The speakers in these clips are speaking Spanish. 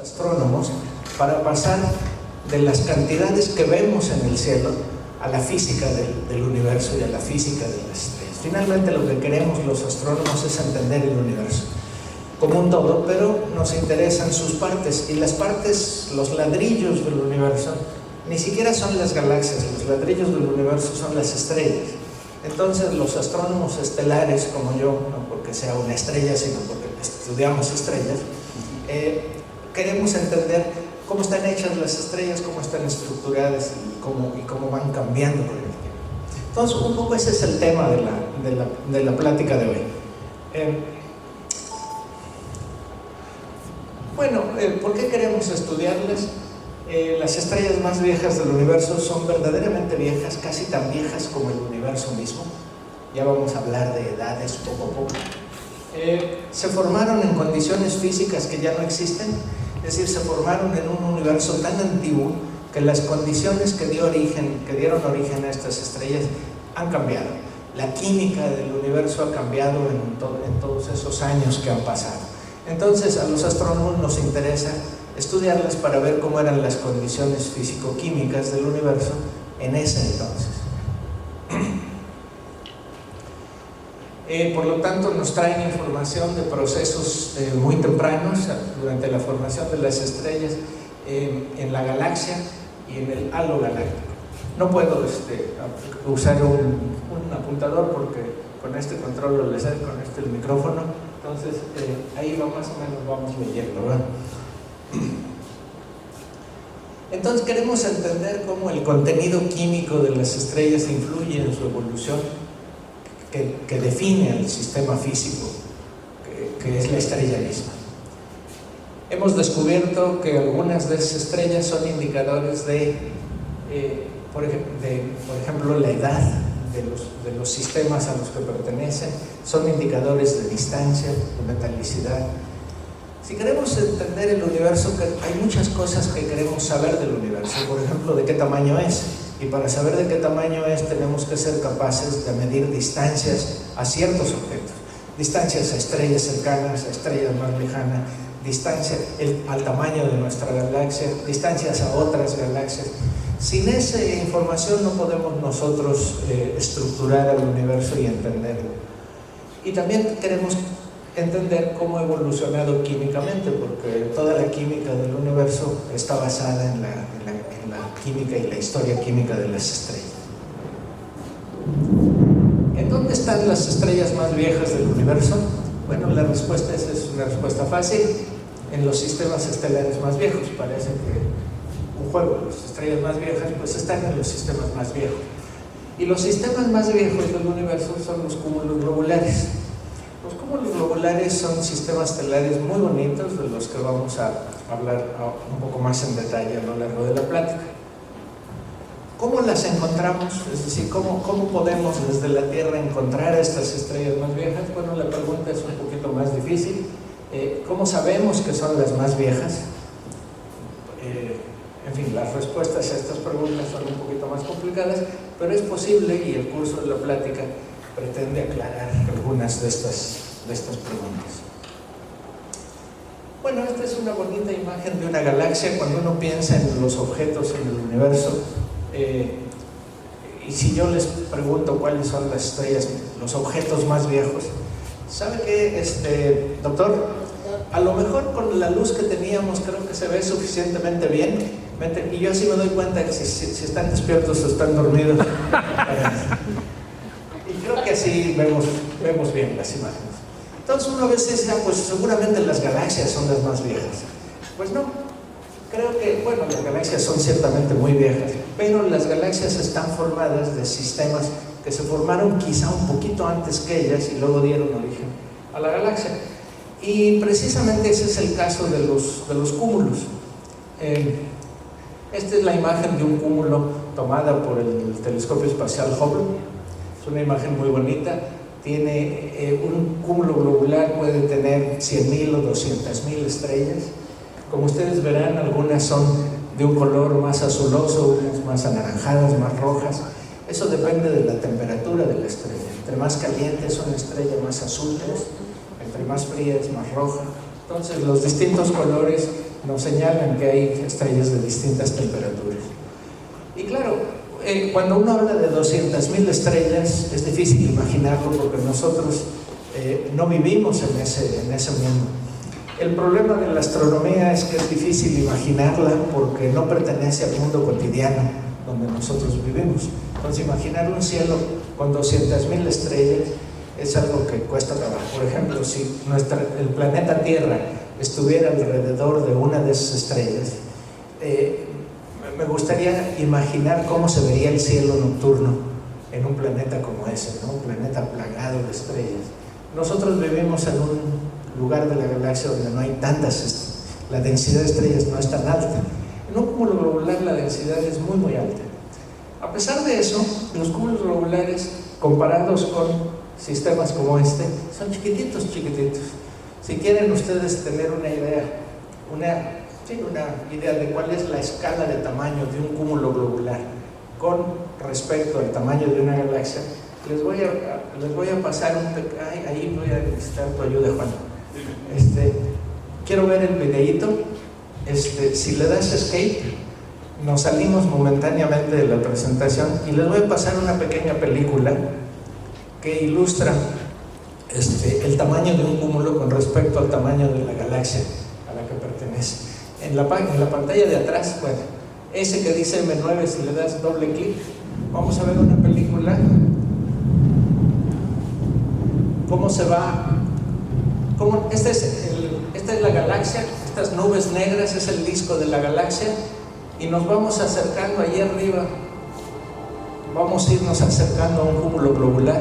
astrónomos para pasar de las cantidades que vemos en el cielo a la física del universo y a la física de las estrellas. Finalmente lo que queremos los astrónomos es entender el universo como un todo, pero nos interesan sus partes, y las partes, los ladrillos del universo, ni siquiera son las galaxias, los ladrillos del universo son las estrellas. Entonces los astrónomos estelares como yo, no porque sea una estrella, sino porque estudiamos estrellas, queremos entender cómo están hechas las estrellas, cómo están estructuradas y cómo van cambiando con el tiempo. Entonces un poco ese es el tema de la plática de hoy. ¿Por qué queremos estudiarlas? Las estrellas más viejas del universo son verdaderamente viejas, casi tan viejas como el universo mismo. Ya vamos a hablar de edades poco a poco. Se formaron en condiciones físicas que ya no existen, es decir, se formaron en un universo tan antiguo que las condiciones que dieron origen a estas estrellas han cambiado. La química del universo ha cambiado en todos esos años que han pasado. Entonces a los astrónomos nos interesa estudiarlas para ver cómo eran las condiciones físico-químicas del universo en ese entonces. Por lo tanto, nos traen información de procesos muy tempranos durante la formación de las estrellas en la galaxia y en el halo galáctico. No puedo usar un apuntador porque con este controlo les doy con el micrófono, entonces ahí va, más o menos vamos leyendo, ¿verdad? Entonces queremos entender cómo el contenido químico de las estrellas influye en su evolución, que define el sistema físico que es la estrella misma. Hemos descubierto que algunas de esas estrellas son indicadores por ejemplo, la edad de los sistemas a los que pertenecen, son indicadores de distancia, de metalicidad. Si queremos entender el universo, hay muchas cosas que queremos saber del universo, por ejemplo, de qué tamaño es. Y para saber de qué tamaño es, tenemos que ser capaces de medir distancias a ciertos objetos. Distancias a estrellas cercanas, a estrellas más lejanas, distancia al tamaño de nuestra galaxia, distancias a otras galaxias. Sin esa información no podemos nosotros estructurar el universo y entenderlo. Y también queremos entender cómo ha evolucionado químicamente, porque toda la química del universo está basada en la química y la historia química de las estrellas. ¿En dónde están las estrellas más viejas del universo? Bueno, la respuesta es una respuesta fácil: en los sistemas estelares más viejos. Parece que un juego, las estrellas más viejas pues están en los sistemas más viejos. Y los sistemas más viejos del universo son los cúmulos globulares. Los cúmulos globulares son sistemas estelares muy bonitos, de los que vamos a hablar un poco más en detalle a lo largo de la plática. ¿Cómo las encontramos? Es decir, ¿cómo podemos desde la Tierra encontrar a estas estrellas más viejas? Bueno, la pregunta es un poquito más difícil. ¿Cómo sabemos que son las más viejas? En fin, las respuestas a estas preguntas son un poquito más complicadas, pero es posible, y el curso de la plática pretende aclarar algunas de estas preguntas. Bueno, esta es una bonita imagen de una galaxia. Cuando uno piensa en los objetos en el universo, y si yo les pregunto cuáles son las estrellas, los objetos más viejos, ¿sabe qué, doctor? A lo mejor con la luz que teníamos creo que se ve suficientemente bien, y yo así me doy cuenta que si están despiertos o están dormidos. Y creo que así vemos bien las imágenes. Entonces uno a veces dice, pues seguramente las galaxias son las más viejas. Pues no, creo que, bueno, las galaxias son ciertamente muy viejas, pero las galaxias están formadas de sistemas que se formaron quizá un poquito antes que ellas y luego dieron origen a la galaxia. Y precisamente ese es el caso de los cúmulos. Esta es la imagen de un cúmulo tomada por el telescopio espacial Hubble. Es una imagen muy bonita. Tiene un cúmulo globular, puede tener 100.000 o 200.000 estrellas. Como ustedes verán, algunas son de un color más azuloso, unas más anaranjadas, más rojas. Eso depende de la temperatura de la estrella. Entre más caliente es una estrella, más azul es. Entre más fría es más roja. Entonces los distintos colores nos señalan que hay estrellas de distintas temperaturas. Y claro, cuando uno habla de 200.000 estrellas es difícil imaginarlo porque nosotros no vivimos en ese mundo. El problema de la astronomía es que es difícil imaginarla porque no pertenece al mundo cotidiano donde nosotros vivimos. Entonces imaginar un cielo con 200.000 estrellas es algo que cuesta trabajo. Por ejemplo, si el planeta Tierra estuviera alrededor de una de esas estrellas, me gustaría imaginar cómo se vería el cielo nocturno en un planeta como ese, ¿no? Un planeta plagado de estrellas. Nosotros vivimos en un lugar de la galaxia donde no hay tantas, la densidad de estrellas no es tan alta. En un cúmulo globular la densidad es muy muy alta. A pesar de eso, los cúmulos globulares comparados con sistemas como este son chiquititos, chiquititos. Si quieren ustedes tener una idea, una idea de cuál es la escala de tamaño de un cúmulo globular con respecto al tamaño de una galaxia, les voy a pasar ahí voy a necesitar tu ayuda, Juan. Quiero ver el videíto. Si le das escape, nos salimos momentáneamente de la presentación y les voy a pasar una pequeña película que ilustra el tamaño de un cúmulo con respecto al tamaño de la galaxia a la que pertenece. En la pantalla de atrás, bueno, ese que dice M9, si le das doble clic, vamos a ver una película. ¿Cómo se va? Esta es la galaxia, estas nubes negras es el disco de la galaxia y nos vamos acercando allí arriba, vamos a irnos acercando a un cúmulo globular.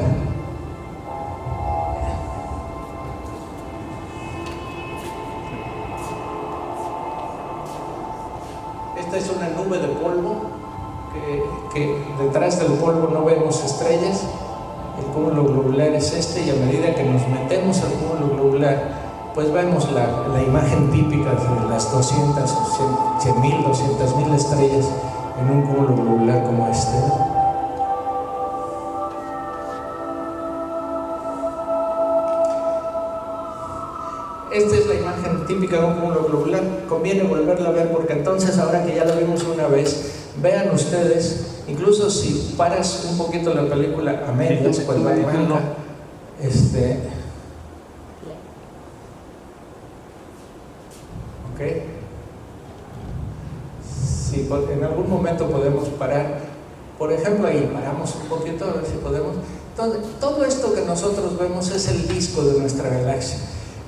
Esta es una nube de polvo que detrás del polvo no vemos estrellas. El cúmulo globular es y a medida que nos metemos al cúmulo globular, pues vemos la imagen típica de las 200 o 100.000, 200.000 estrellas en un cúmulo globular como este, ¿no? Esta es la imagen típica de un cúmulo globular. Conviene volverla a ver porque entonces, ahora que ya la vimos una vez, vean ustedes. Incluso si paras un poquito la película a medias, cuando arranca, ok. Si en algún momento podemos parar, por ejemplo, ahí paramos un poquito a ver si podemos. Entonces, todo esto que nosotros vemos es el disco de nuestra galaxia.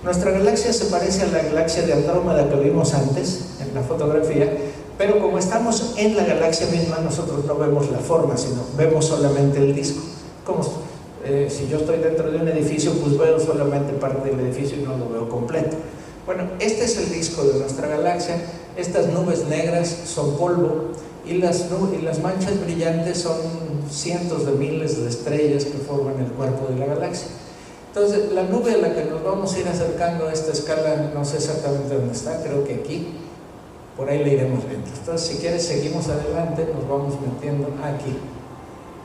Nuestra galaxia se parece a la galaxia de Andrómeda que vimos antes en la fotografía, pero como estamos en la galaxia misma, nosotros no vemos la forma, sino vemos solamente el disco. Como si yo estoy dentro de un edificio, pues veo solamente parte del edificio y no lo veo completo. Bueno, este es el disco de nuestra galaxia. Estas nubes negras son polvo y las manchas brillantes son cientos de miles de estrellas que forman el cuerpo de la galaxia. Entonces, la nube a la que nos vamos a ir acercando a esta escala, no sé exactamente dónde está, creo que aquí. Por ahí le iremos viendo. Entonces, si quieres, seguimos adelante, nos vamos metiendo aquí.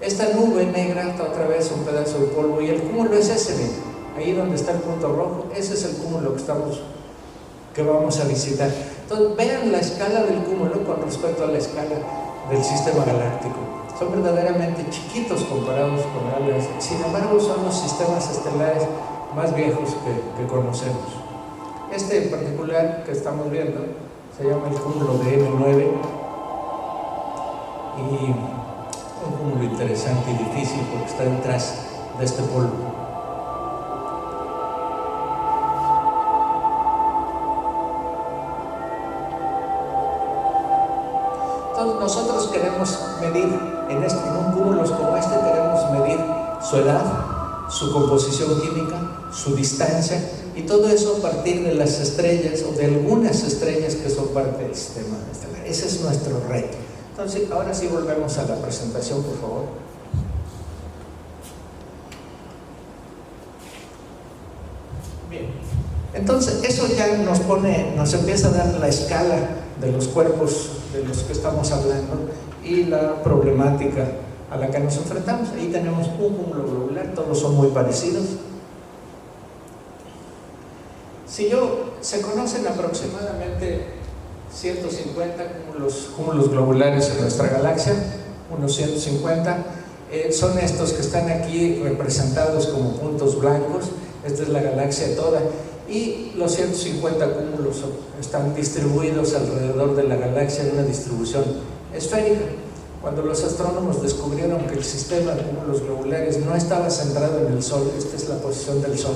Esta nube negra está otra vez un pedazo de polvo y el cúmulo es ese, ¿ven? Ahí donde está el punto rojo, ese es el cúmulo que vamos a visitar. Entonces, vean la escala del cúmulo con respecto a la escala del sistema galáctico. Son verdaderamente chiquitos comparados con la galaxia. Sin embargo, son los sistemas estelares más viejos que conocemos. Este en particular que estamos viendo se llama el cúmulo de M9 y un cúmulo interesante y difícil porque está detrás de este polvo. Entonces nosotros queremos medir en un cúmulo como este, queremos medir su edad, su composición química, su distancia y todo eso a partir de las estrellas o de algunas estrellas que son parte del sistema estelar. Ese es nuestro reto. Entonces, ahora sí volvemos a la presentación, por favor. Bien. Entonces, eso ya nos empieza a dar la escala de los cuerpos de los que estamos hablando y la problemática a la que nos enfrentamos. Ahí tenemos un cúmulo globular, todos son muy parecidos. Se conocen aproximadamente 150 cúmulos globulares en nuestra galaxia, unos 150. Son estos que están aquí representados como puntos blancos. Esta es la galaxia toda, y los 150 cúmulos están distribuidos alrededor de la galaxia en una distribución esférica. Cuando los astrónomos descubrieron que el sistema de cúmulos globulares no estaba centrado en el Sol, esta es la posición del Sol,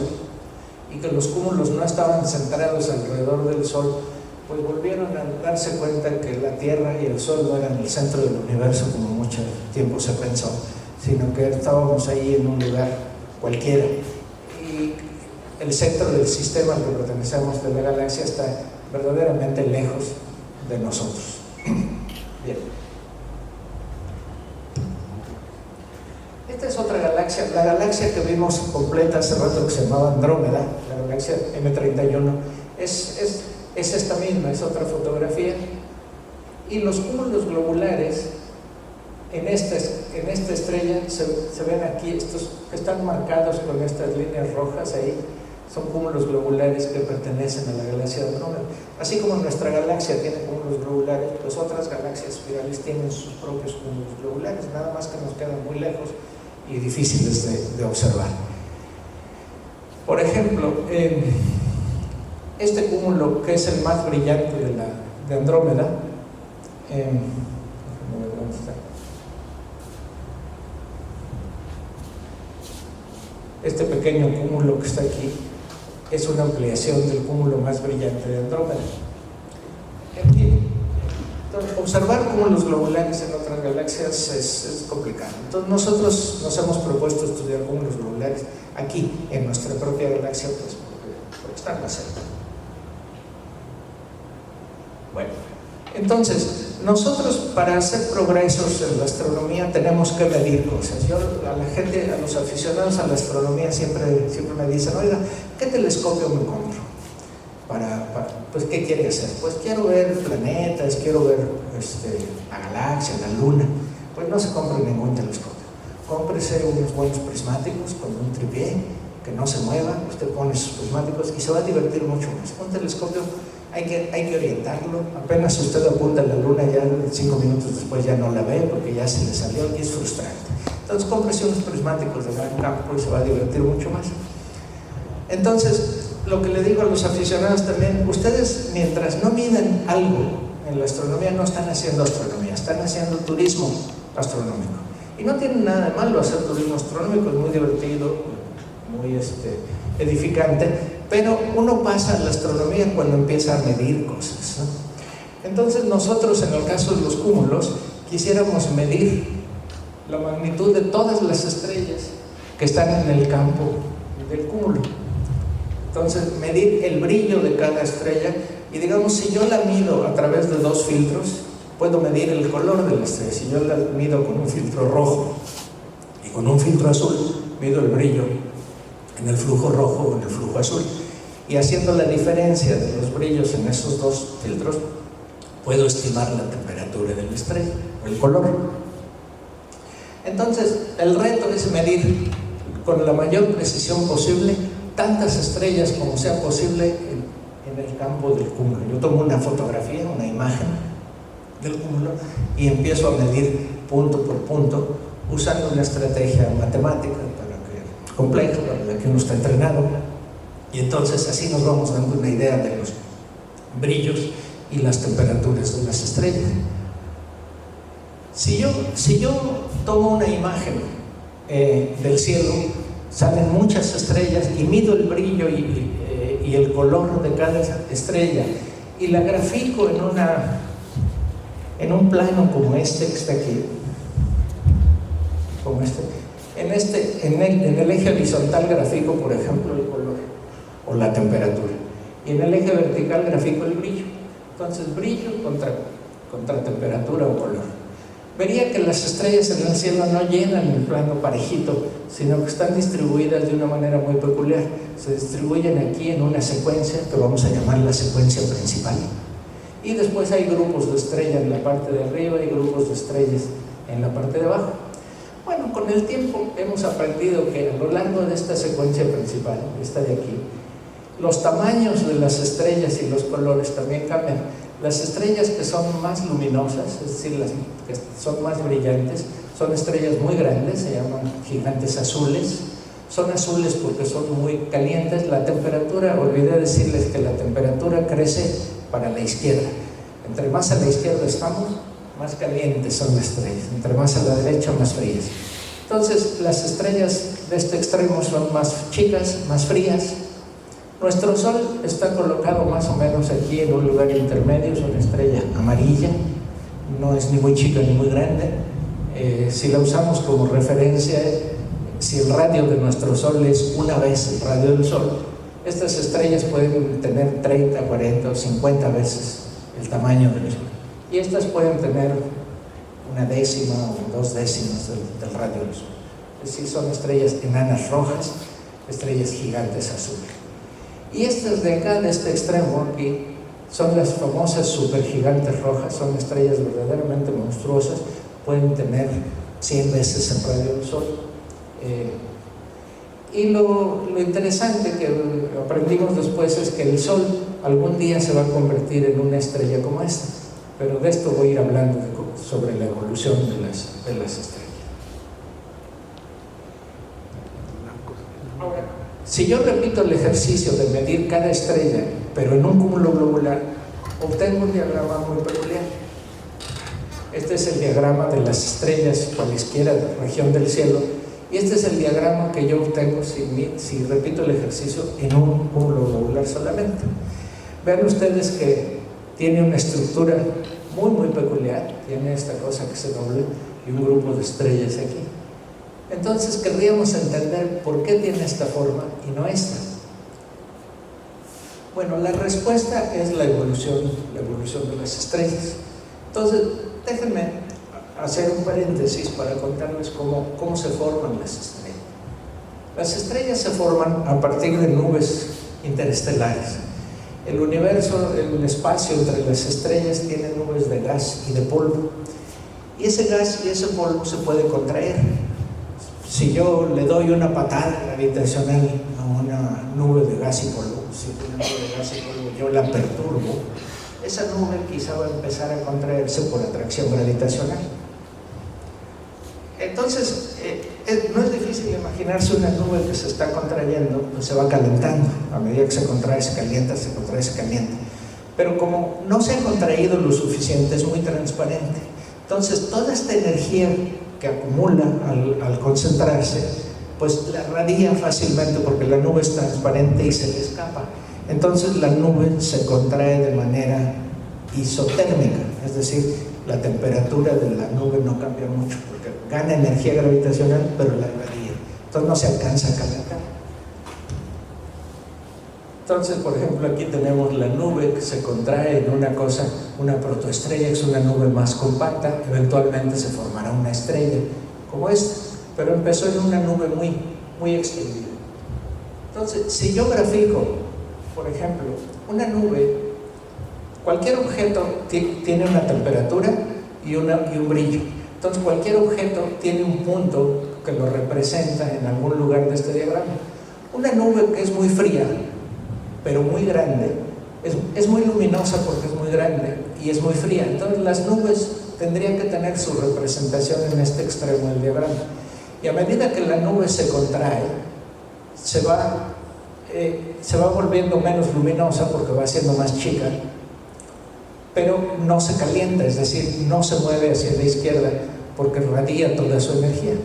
y que los cúmulos no estaban centrados alrededor del Sol, pues volvieron a darse cuenta que la Tierra y el Sol no eran el centro del universo como mucho tiempo se pensó, sino que estábamos ahí en un lugar cualquiera, y el centro del sistema al que pertenecemos de la galaxia está verdaderamente lejos de nosotros. Bien. Esta es otra galaxia, la galaxia que vimos completa hace rato, que se llamaba Andrómeda, la galaxia M31, es esta misma, es otra fotografía. Y los cúmulos globulares en esta estrella se ven aquí, estos que están marcados con estas líneas rojas ahí, son cúmulos globulares que pertenecen a la galaxia de Andrómeda. Así como nuestra galaxia tiene cúmulos globulares, pues otras galaxias espirales tienen sus propios cúmulos globulares, nada más que nos quedan muy lejos y difíciles de observar. Por ejemplo, este cúmulo, que es el más brillante de Andrómeda, ¿dónde está? Este pequeño cúmulo que está aquí es una ampliación del cúmulo más brillante de Andrómeda. Entonces, observar cúmulos globulares en otras galaxias es complicado. Entonces nosotros nos hemos propuesto estudiar cúmulos globulares aquí, en nuestra propia galaxia, pues porque están más cerca. Bueno, entonces, nosotros para hacer progresos en la astronomía tenemos que medir cosas. Yo a los aficionados a la astronomía siempre me dicen, oiga, ¿qué telescopio me compro? Pues, ¿qué quiere hacer? Pues quiero ver planetas, quiero ver la galaxia, la luna. Pues no se compre ningún telescopio. Cómprese unos buenos prismáticos con un tripié, que no se mueva, usted pone sus prismáticos y se va a divertir mucho más. Un telescopio hay que orientarlo, apenas usted apunta a la luna, ya 5 minutos después ya no la ve porque ya se le salió y es frustrante. Entonces cómprese unos prismáticos de gran campo y se va a divertir mucho más. Entonces, lo que le digo a los aficionados también, ustedes mientras no miden algo en la astronomía no están haciendo astronomía, están haciendo turismo astronómico. Y no tiene nada de malo hacer turismo astronómico, es muy divertido, muy edificante, pero uno pasa a la astronomía cuando empieza a medir cosas, ¿no? Entonces nosotros, en el caso de los cúmulos, quisiéramos medir la magnitud de todas las estrellas que están en el campo del cúmulo. Entonces, medir el brillo de cada estrella, y digamos, si yo la mido a través de 2 filtros, puedo medir el color de la estrella. Si yo la mido con un filtro rojo y con un filtro azul, mido el brillo en el flujo rojo o en el flujo azul. Y haciendo la diferencia de los brillos en esos 2 filtros, puedo estimar la temperatura de la estrella, o el color. Entonces, el reto es medir con la mayor precisión posible tantas estrellas como sea posible en el campo del cúmulo. Yo tomo una fotografía, una imagen del cúmulo y empiezo a medir punto por punto usando una estrategia matemática compleja para la que uno está entrenado, y entonces así nos vamos dando una idea de los brillos y las temperaturas de las estrellas. Si yo tomo una imagen del cielo, salen muchas estrellas y mido el brillo y el color de cada estrella y la grafico en un plano como este que está aquí, como en el eje horizontal grafico, por ejemplo, el color o la temperatura, y en el eje vertical grafico el brillo. Entonces, brillo contra temperatura o color. Vería que las estrellas en el cielo no llenan el plano parejito, sino que están distribuidas de una manera muy peculiar. Se distribuyen aquí en una secuencia que vamos a llamar la secuencia principal. Y después hay grupos de estrellas en la parte de arriba y grupos de estrellas en la parte de abajo. Bueno, con el tiempo hemos aprendido que a lo largo de esta secuencia principal, esta de aquí, Los tamaños de las estrellas y los colores también cambian. Las estrellas que son más luminosas, es decir, las que son más brillantes, son estrellas muy grandes, se llaman gigantes azules. Son azules porque son muy calientes. La temperatura, olvidé decirles que la temperatura crece para la izquierda. Entre más a la izquierda estamos, más calientes son las estrellas. Entre más a la derecha, más frías. Entonces, las estrellas de este extremo son más chicas, más frías. Nuestro Sol está colocado más o menos aquí en un lugar intermedio, es una estrella amarilla, no es ni muy chica ni muy grande. Si la usamos como referencia, si el radio de nuestro Sol es una vez el radio del Sol, estas estrellas pueden tener 30, 40 o 50 veces el tamaño del Sol. Y estas pueden tener una décima o 2 décimas del radio del Sol. Es decir, son estrellas enanas rojas, estrellas gigantes azules. Y estas de acá, de este extremo aquí, son las famosas supergigantes rojas, son estrellas verdaderamente monstruosas, pueden tener 100 veces el radio del Sol. Y lo interesante que aprendimos después es que el Sol algún día se va a convertir en una estrella como esta, pero de esto voy a ir hablando sobre la evolución de las estrellas. Ahora, si yo repito el ejercicio de medir cada estrella, pero en un cúmulo globular, obtengo un diagrama muy peculiar. Este es el diagrama de las estrellas cualesquiera de la región del cielo, y este es el diagrama que yo obtengo si repito el ejercicio en un cúmulo globular solamente. Vean ustedes que tiene una estructura muy muy peculiar, tiene esta cosa que se dobla y un grupo de estrellas aquí. Entonces querríamos entender por qué tiene esta forma y no esta. Bueno, la respuesta es la evolución de las estrellas. Entonces, déjenme hacer un paréntesis para contarles cómo se forman las estrellas. Las estrellas se forman a partir de nubes interestelares. El universo, el espacio entre las estrellas tiene nubes de gas y de polvo. Y ese gas y ese polvo se puede contraer. Si yo le doy una patada gravitacional a una nube de gas y polvo, si una nube de gas y polvo yo la perturbo, esa nube quizá va a empezar a contraerse por atracción gravitacional. Entonces, no es difícil imaginarse una nube que se está contrayendo, pues se va calentando. A medida que se contrae, se calienta, se contrae, se calienta. Pero como no se ha contraído lo suficiente, es muy transparente. Entonces, toda esta energía que acumula al concentrarse, pues la radia fácilmente porque la nube es transparente y se le escapa. Entonces la nube se contrae de manera isotérmica, es decir, la temperatura de la nube no cambia mucho porque gana energía gravitacional, pero la radia. Entonces no se alcanza a calentar. Entonces, por ejemplo, aquí tenemos la nube que se contrae en una protoestrella, que es una nube más compacta. Eventualmente se formará una estrella como esta, pero empezó en una nube muy, muy extendida. Entonces, si yo grafico, por ejemplo, una nube, cualquier objeto tiene una temperatura y un brillo. Entonces, cualquier objeto tiene un punto que lo representa en algún lugar de este diagrama. Una nube que es muy fría, pero muy grande, es muy luminosa porque es muy grande y es muy fría. Entonces las nubes tendrían que tener su representación en este extremo del diagrama. Y a medida que la nube se contrae, se va volviendo menos luminosa porque va siendo más chica, pero no se calienta, es decir, no se mueve hacia la izquierda porque radia toda su energía.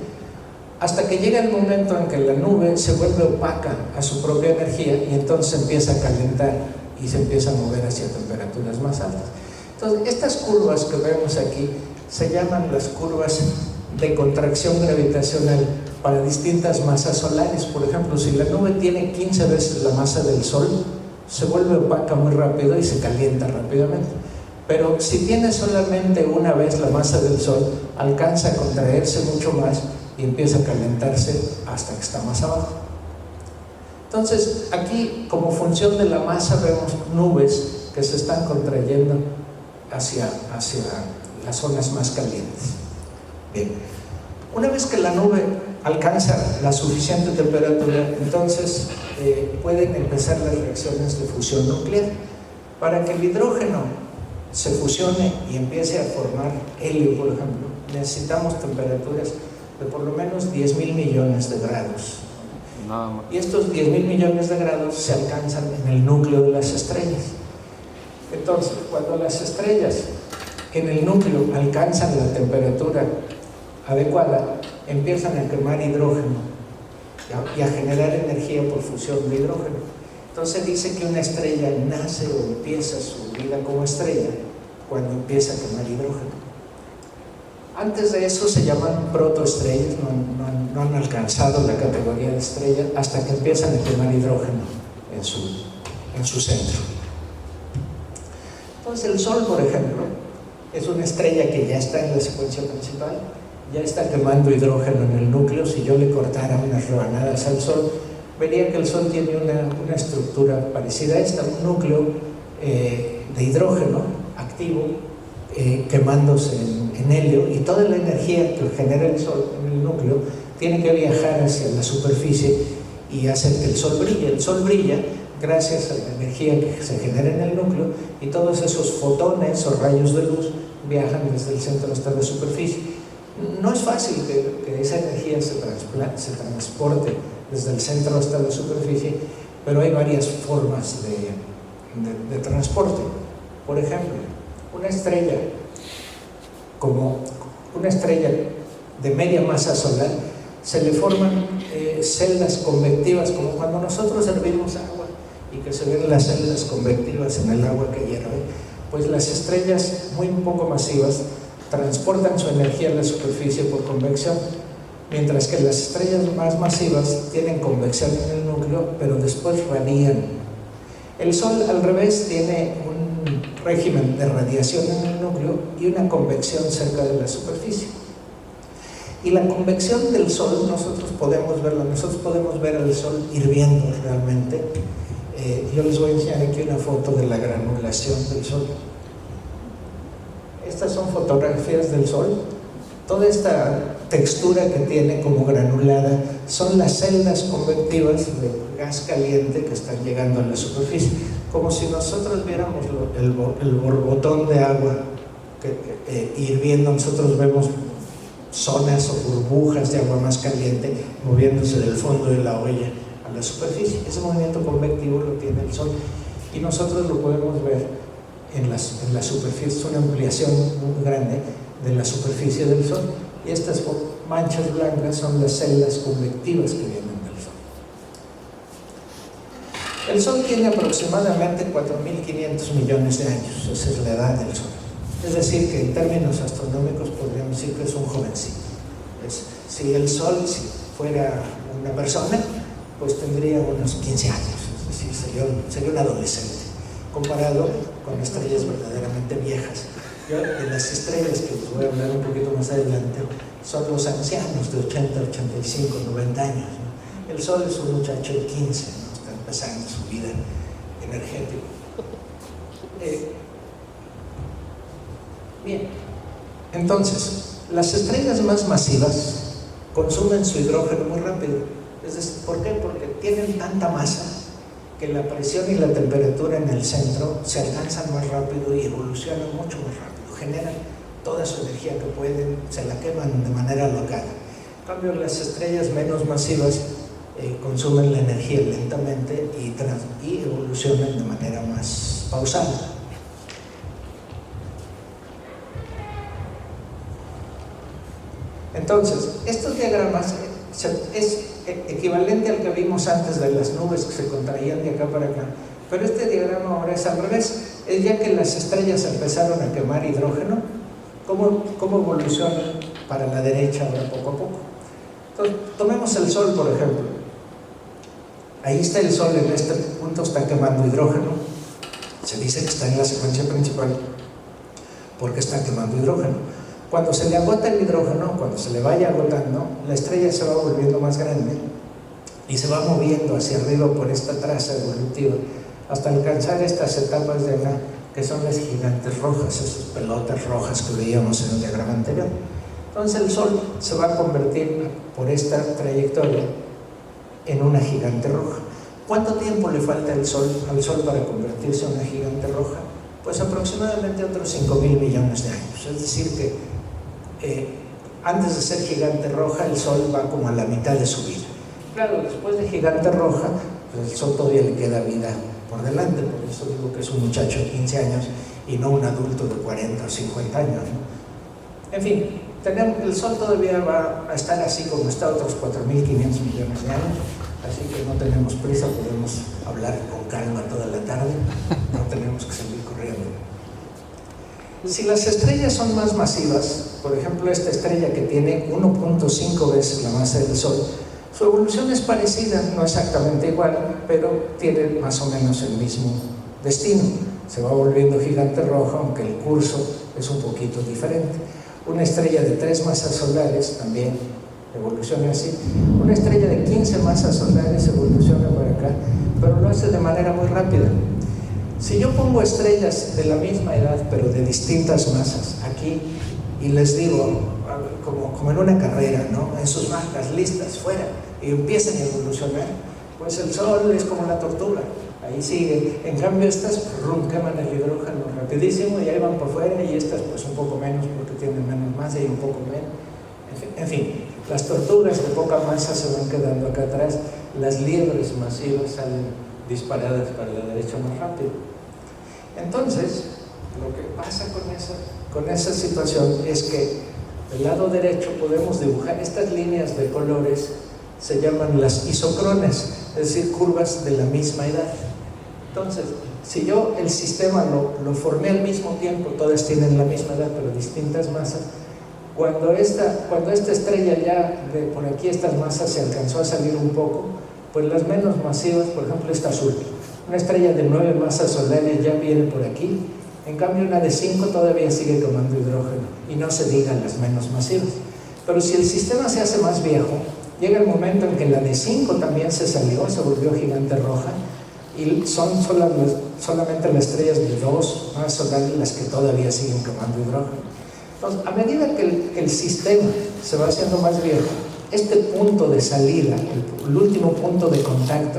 Hasta que llega el momento en que la nube se vuelve opaca a su propia energía y entonces empieza a calentar y se empieza a mover hacia temperaturas más altas. Entonces, estas curvas que vemos aquí se llaman las curvas de contracción gravitacional para distintas masas solares. Por ejemplo, si la nube tiene 15 veces la masa del Sol, se vuelve opaca muy rápido y se calienta rápidamente. Pero si tiene solamente una vez la masa del Sol, alcanza a contraerse mucho más y empieza a calentarse hasta que está más abajo. Entonces, aquí, como función de la masa, vemos nubes que se están contrayendo hacia las zonas más calientes. Bien, una vez que la nube alcanza la suficiente temperatura, entonces pueden empezar las reacciones de fusión nuclear. Para que el hidrógeno se fusione y empiece a formar helio, por ejemplo, necesitamos temperaturas de por lo menos 10.000 millones de grados. Y estos 10.000 millones de grados se alcanzan en el núcleo de las estrellas. Entonces, cuando las estrellas en el núcleo alcanzan la temperatura adecuada, empiezan a quemar hidrógeno, ¿ya? Y a generar energía por fusión de hidrógeno. Entonces dice que una estrella nace o empieza su vida como estrella cuando empieza a quemar hidrógeno. Antes de eso se llaman protoestrellas, no han alcanzado la categoría de estrella hasta que empiezan a quemar hidrógeno en su centro. Entonces el Sol, por ejemplo, es una estrella que ya está en la secuencia principal, ya está quemando hidrógeno en el núcleo. Si yo le cortara unas rebanadas al Sol, vería que el Sol tiene una estructura parecida a esta, un núcleo de hidrógeno activo quemándose en helio, y toda la energía que genera el Sol en el núcleo tiene que viajar hacia la superficie y hacer que el Sol brille. El Sol brilla gracias a la energía que se genera en el núcleo, y todos esos fotones o rayos de luz viajan desde el centro hasta la superficie. No es fácil que esa energía se transporte desde el centro hasta la superficie, pero hay varias formas de transporte. Por ejemplo, una estrella de media masa solar, se le forman celdas convectivas, como cuando nosotros hervimos agua y que se ven las celdas convectivas en el agua que hierve. Pues las estrellas muy poco masivas transportan su energía a la superficie por convección, mientras que las estrellas más masivas tienen convección en el núcleo, pero después radian. El Sol, al revés, tiene un régimen de radiación en el núcleo y una convección cerca de la superficie. Y la convección del Sol nosotros podemos ver al Sol hirviendo realmente. Yo les voy a enseñar aquí una foto de la granulación del Sol. Estas son fotografías del Sol. Toda esta textura que tiene como granulada son las celdas convectivas de gas caliente que están llegando a la superficie, como si nosotros viéramos el borbotón de agua hirviendo. Nosotros vemos zonas o burbujas de agua más caliente moviéndose del fondo de la olla a la superficie. Ese movimiento convectivo lo tiene el Sol, y nosotros lo podemos ver en la superficie. Es una ampliación muy grande de la superficie del Sol, y estas manchas blancas son las celdas convectivas que vienen del Sol. El Sol tiene aproximadamente 4.500 millones de años, esa es la edad del Sol. Es decir, que en términos astronómicos podríamos decir que es un jovencito. Si el Sol fuera una persona, pues tendría unos 15 años, es decir, sería un adolescente, comparado con estrellas verdaderamente viejas. De las estrellas que les voy a hablar un poquito más adelante, son los ancianos de 80, 85, 90 años, ¿no? El Sol es un muchacho de 15, ¿no? Está empezando su vida energética. Bien, entonces, las estrellas más masivas consumen su hidrógeno muy rápido. Es decir, ¿por qué? Porque tienen tanta masa que la presión y la temperatura en el centro se alcanzan más rápido y evolucionan mucho más rápido, generan toda su energía que pueden, se la queman de manera local. En cambio, las estrellas menos masivas consumen la energía lentamente y evolucionan de manera más pausada. Entonces, estos diagramas es equivalente al que vimos antes de las nubes que se contraían de acá para acá, pero este diagrama ahora es al revés. Es ya que las estrellas empezaron a quemar hidrógeno, ¿cómo evolucionan para la derecha ahora poco a poco? Entonces, tomemos el Sol, por ejemplo. Ahí está el Sol, en este punto está quemando hidrógeno. Se dice que está en la secuencia principal porque está quemando hidrógeno. Cuando se le agota el hidrógeno, cuando se le vaya agotando, la estrella se va volviendo más grande y se va moviendo hacia arriba por esta traza evolutiva hasta alcanzar estas etapas de acá, que son las gigantes rojas, esas pelotas rojas que veíamos en el diagrama anterior. Entonces el Sol se va a convertir por esta trayectoria en una gigante roja. ¿Cuánto tiempo le falta al Sol para convertirse en una gigante roja? Pues aproximadamente otros 5.000 millones de años. Es decir que antes de ser gigante roja, el Sol va como a la mitad de su vida. Claro, después de gigante roja, pues el Sol todavía le queda vida por delante, por eso digo que es un muchacho de 15 años y no un adulto de 40 o 50 años, ¿no? En fin, el Sol todavía va a estar así como está otros 4.500 millones de años, así que no tenemos prisa, podemos hablar con calma toda la tarde, no tenemos que salir corriendo. Si las estrellas son más masivas, por ejemplo esta estrella que tiene 1.5 veces la masa del Sol, su evolución es parecida, no exactamente igual, pero tiene más o menos el mismo destino. Se va volviendo gigante roja, aunque el curso es un poquito diferente. Una estrella de 3 masas solares también evoluciona así. Una estrella de 15 masas solares evoluciona por acá, pero lo hace de manera muy rápida. Si yo pongo estrellas de la misma edad, pero de distintas masas, aquí, y les digo, como en una carrera, ¿no? En sus marcas, listas, fuera, y empiezan a evolucionar, pues el Sol es como la tortuga, ahí sigue. En cambio estas queman el hidrógeno rapidísimo y ahí van por fuera, y estas pues un poco menos porque tienen menos masa y un poco menos. En fin, las tortugas de poca masa se van quedando acá atrás, las liebres masivas salen disparadas para la derecha más rápido. Entonces, lo que pasa con esa situación es que del lado derecho podemos dibujar estas líneas de colores, se llaman las isocrones, es decir, curvas de la misma edad. Entonces, si yo el sistema lo formé al mismo tiempo, todas tienen la misma edad pero distintas masas, cuando esta estrella ya de por aquí estas masas se alcanzó a salir un poco, pues las menos masivas, por ejemplo esta azul, una estrella de 9 masas solares ya viene por aquí. En cambio una de 5 todavía sigue tomando hidrógeno, y no se digan las menos masivas. Pero si el sistema se hace más viejo, llega el momento en que la de 5 también se salió, se volvió gigante roja, y son solamente las estrellas de 2 masas solares las que todavía siguen tomando hidrógeno. Entonces, a medida que el sistema se va haciendo más viejo, este punto de salida, el último punto de contacto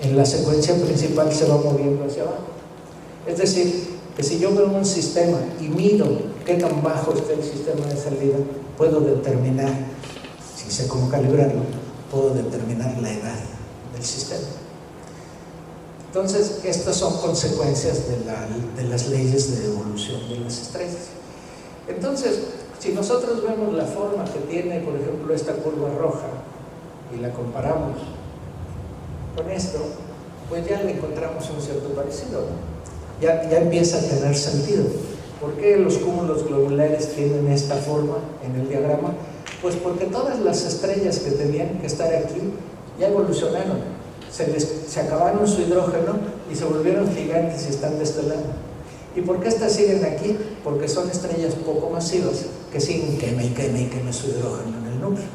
en la secuencia principal se va moviendo hacia abajo. Es decir, que si yo veo un sistema y mido qué tan bajo está el sistema de salida, puedo determinar, si sé cómo calibrarlo, puedo determinar la edad del sistema. Entonces, estas son consecuencias de las leyes de evolución de las estrellas. Entonces, si nosotros vemos la forma que tiene, por ejemplo, esta curva roja y la comparamos con esto, pues ya le encontramos un cierto parecido, ¿no? Ya empieza a tener sentido. ¿Por qué los cúmulos globulares tienen esta forma en el diagrama? Pues porque todas las estrellas que tenían que estar aquí ya evolucionaron, se acabaron su hidrógeno y se volvieron gigantes y están de este lado. ¿Y por qué estas siguen aquí? Porque son estrellas poco masivas que siguen queme su hidrógeno en el núcleo.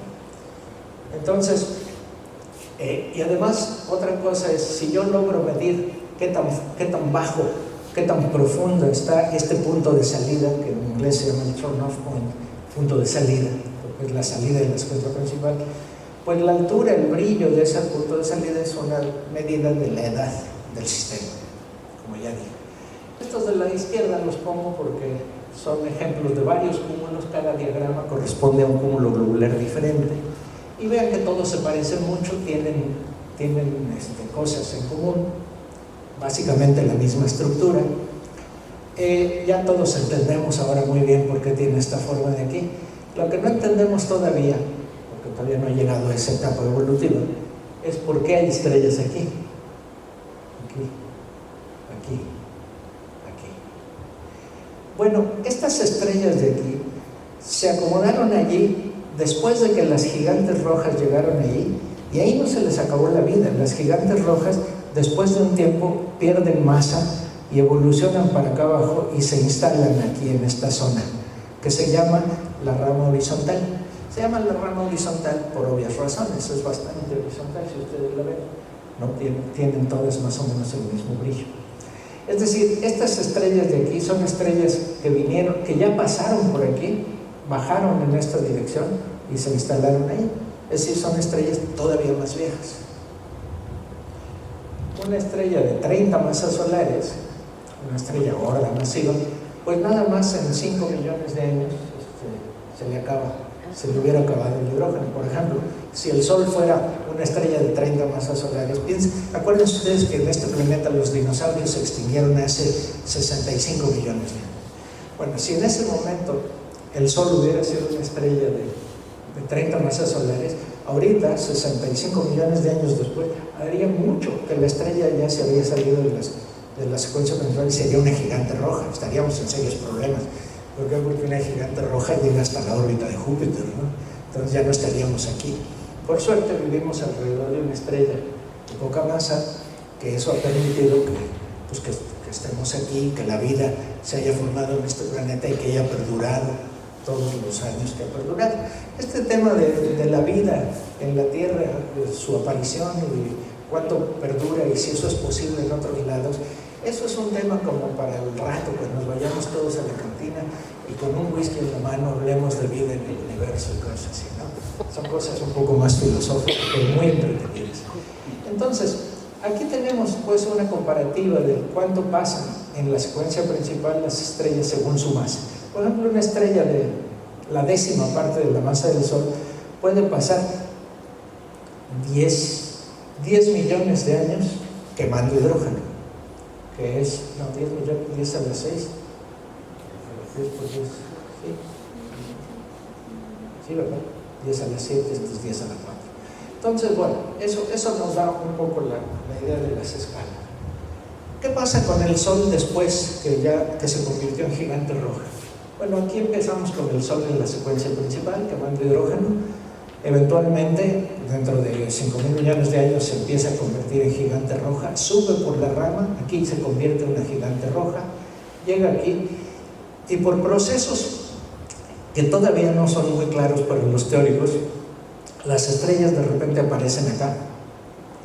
Entonces, y además otra cosa es, si yo logro medir qué tan bajo, qué tan profundo está este punto de salida, que en inglés se llama el turn-off point, punto de salida, porque es la salida de la secuencia principal, pues la altura, el brillo de ese punto de salida es una medida de la edad del sistema, como ya dije. Estos de la izquierda los pongo porque son ejemplos de varios cúmulos, cada diagrama corresponde a un cúmulo globular diferente, y vean que todos se parecen mucho, tienen cosas en común, básicamente la misma estructura. Ya todos entendemos ahora muy bien por qué tiene esta forma de aquí. Lo que no entendemos todavía, porque todavía no ha llegado a esa etapa evolutiva, es por qué hay estrellas aquí, aquí. Bueno, estas estrellas de aquí se acomodaron allí después de que las gigantes rojas llegaron allí, y ahí no se les acabó la vida. Las gigantes rojas, después de un tiempo, pierden masa y evolucionan para acá abajo y se instalan aquí en esta zona, que se llama la rama horizontal. Se llama la rama horizontal por obvias razones, es bastante horizontal si ustedes la ven, ¿no? Tienen todas más o menos el mismo brillo. Es decir, estas estrellas de aquí son estrellas que ya pasaron por aquí bajaron en esta dirección y se instalaron ahí. Es decir, son estrellas todavía más viejas. Una estrella de 30 masas solares, una estrella gorda, masiva, pues nada más en 5 millones de años se le hubiera acabado el hidrógeno. Por ejemplo, si el Sol fuera una estrella de 30 masas solares, acuérdense ustedes que en este planeta los dinosaurios se extinguieron hace 65 millones de años. Bueno, si en ese momento el Sol hubiera sido una estrella de 30 masas solares, ahorita, 65 millones de años después, haría mucho que la estrella ya se había salido de la secuencia principal y sería una gigante roja. Estaríamos en serios problemas. ¿Por qué? Porque una gigante roja llega hasta la órbita de Júpiter, ¿no? Entonces ya no estaríamos aquí. Por suerte vivimos alrededor de una estrella de poca masa, que eso ha permitido que estemos aquí, que la vida se haya formado en este planeta y que haya perdurado todos los años que ha perdurado. Este tema de la vida en la Tierra, de su aparición y cuánto perdura y si eso es posible en otros lados, eso es un tema como para el rato, que nos vayamos todos a la cantina y con un whisky en la mano hablemos de vida en el universo y cosas así, ¿no? Son cosas un poco más filosóficas, pero muy entretenidas. Entonces, aquí tenemos pues una comparativa de cuánto pasan en la secuencia principal las estrellas según su masa. Por ejemplo, una estrella de la 10ª parte de la masa del Sol puede pasar 10 millones de años quemando hidrógeno, que es, 10 millones, 10 a la 6, 10 por 10, sí, ¿verdad? 10 a la 7, esto es 10 a la 4. Entonces, bueno, eso nos da un poco la idea de las escalas. ¿Qué pasa con el Sol después que se convirtió en gigante roja? Bueno, aquí empezamos con el Sol en la secuencia principal, quemando hidrógeno. Eventualmente, dentro de 5.000 millones de años, se empieza a convertir en gigante roja, sube por la rama, aquí se convierte en una gigante roja, llega aquí, y por procesos que todavía no son muy claros para los teóricos, las estrellas de repente aparecen acá,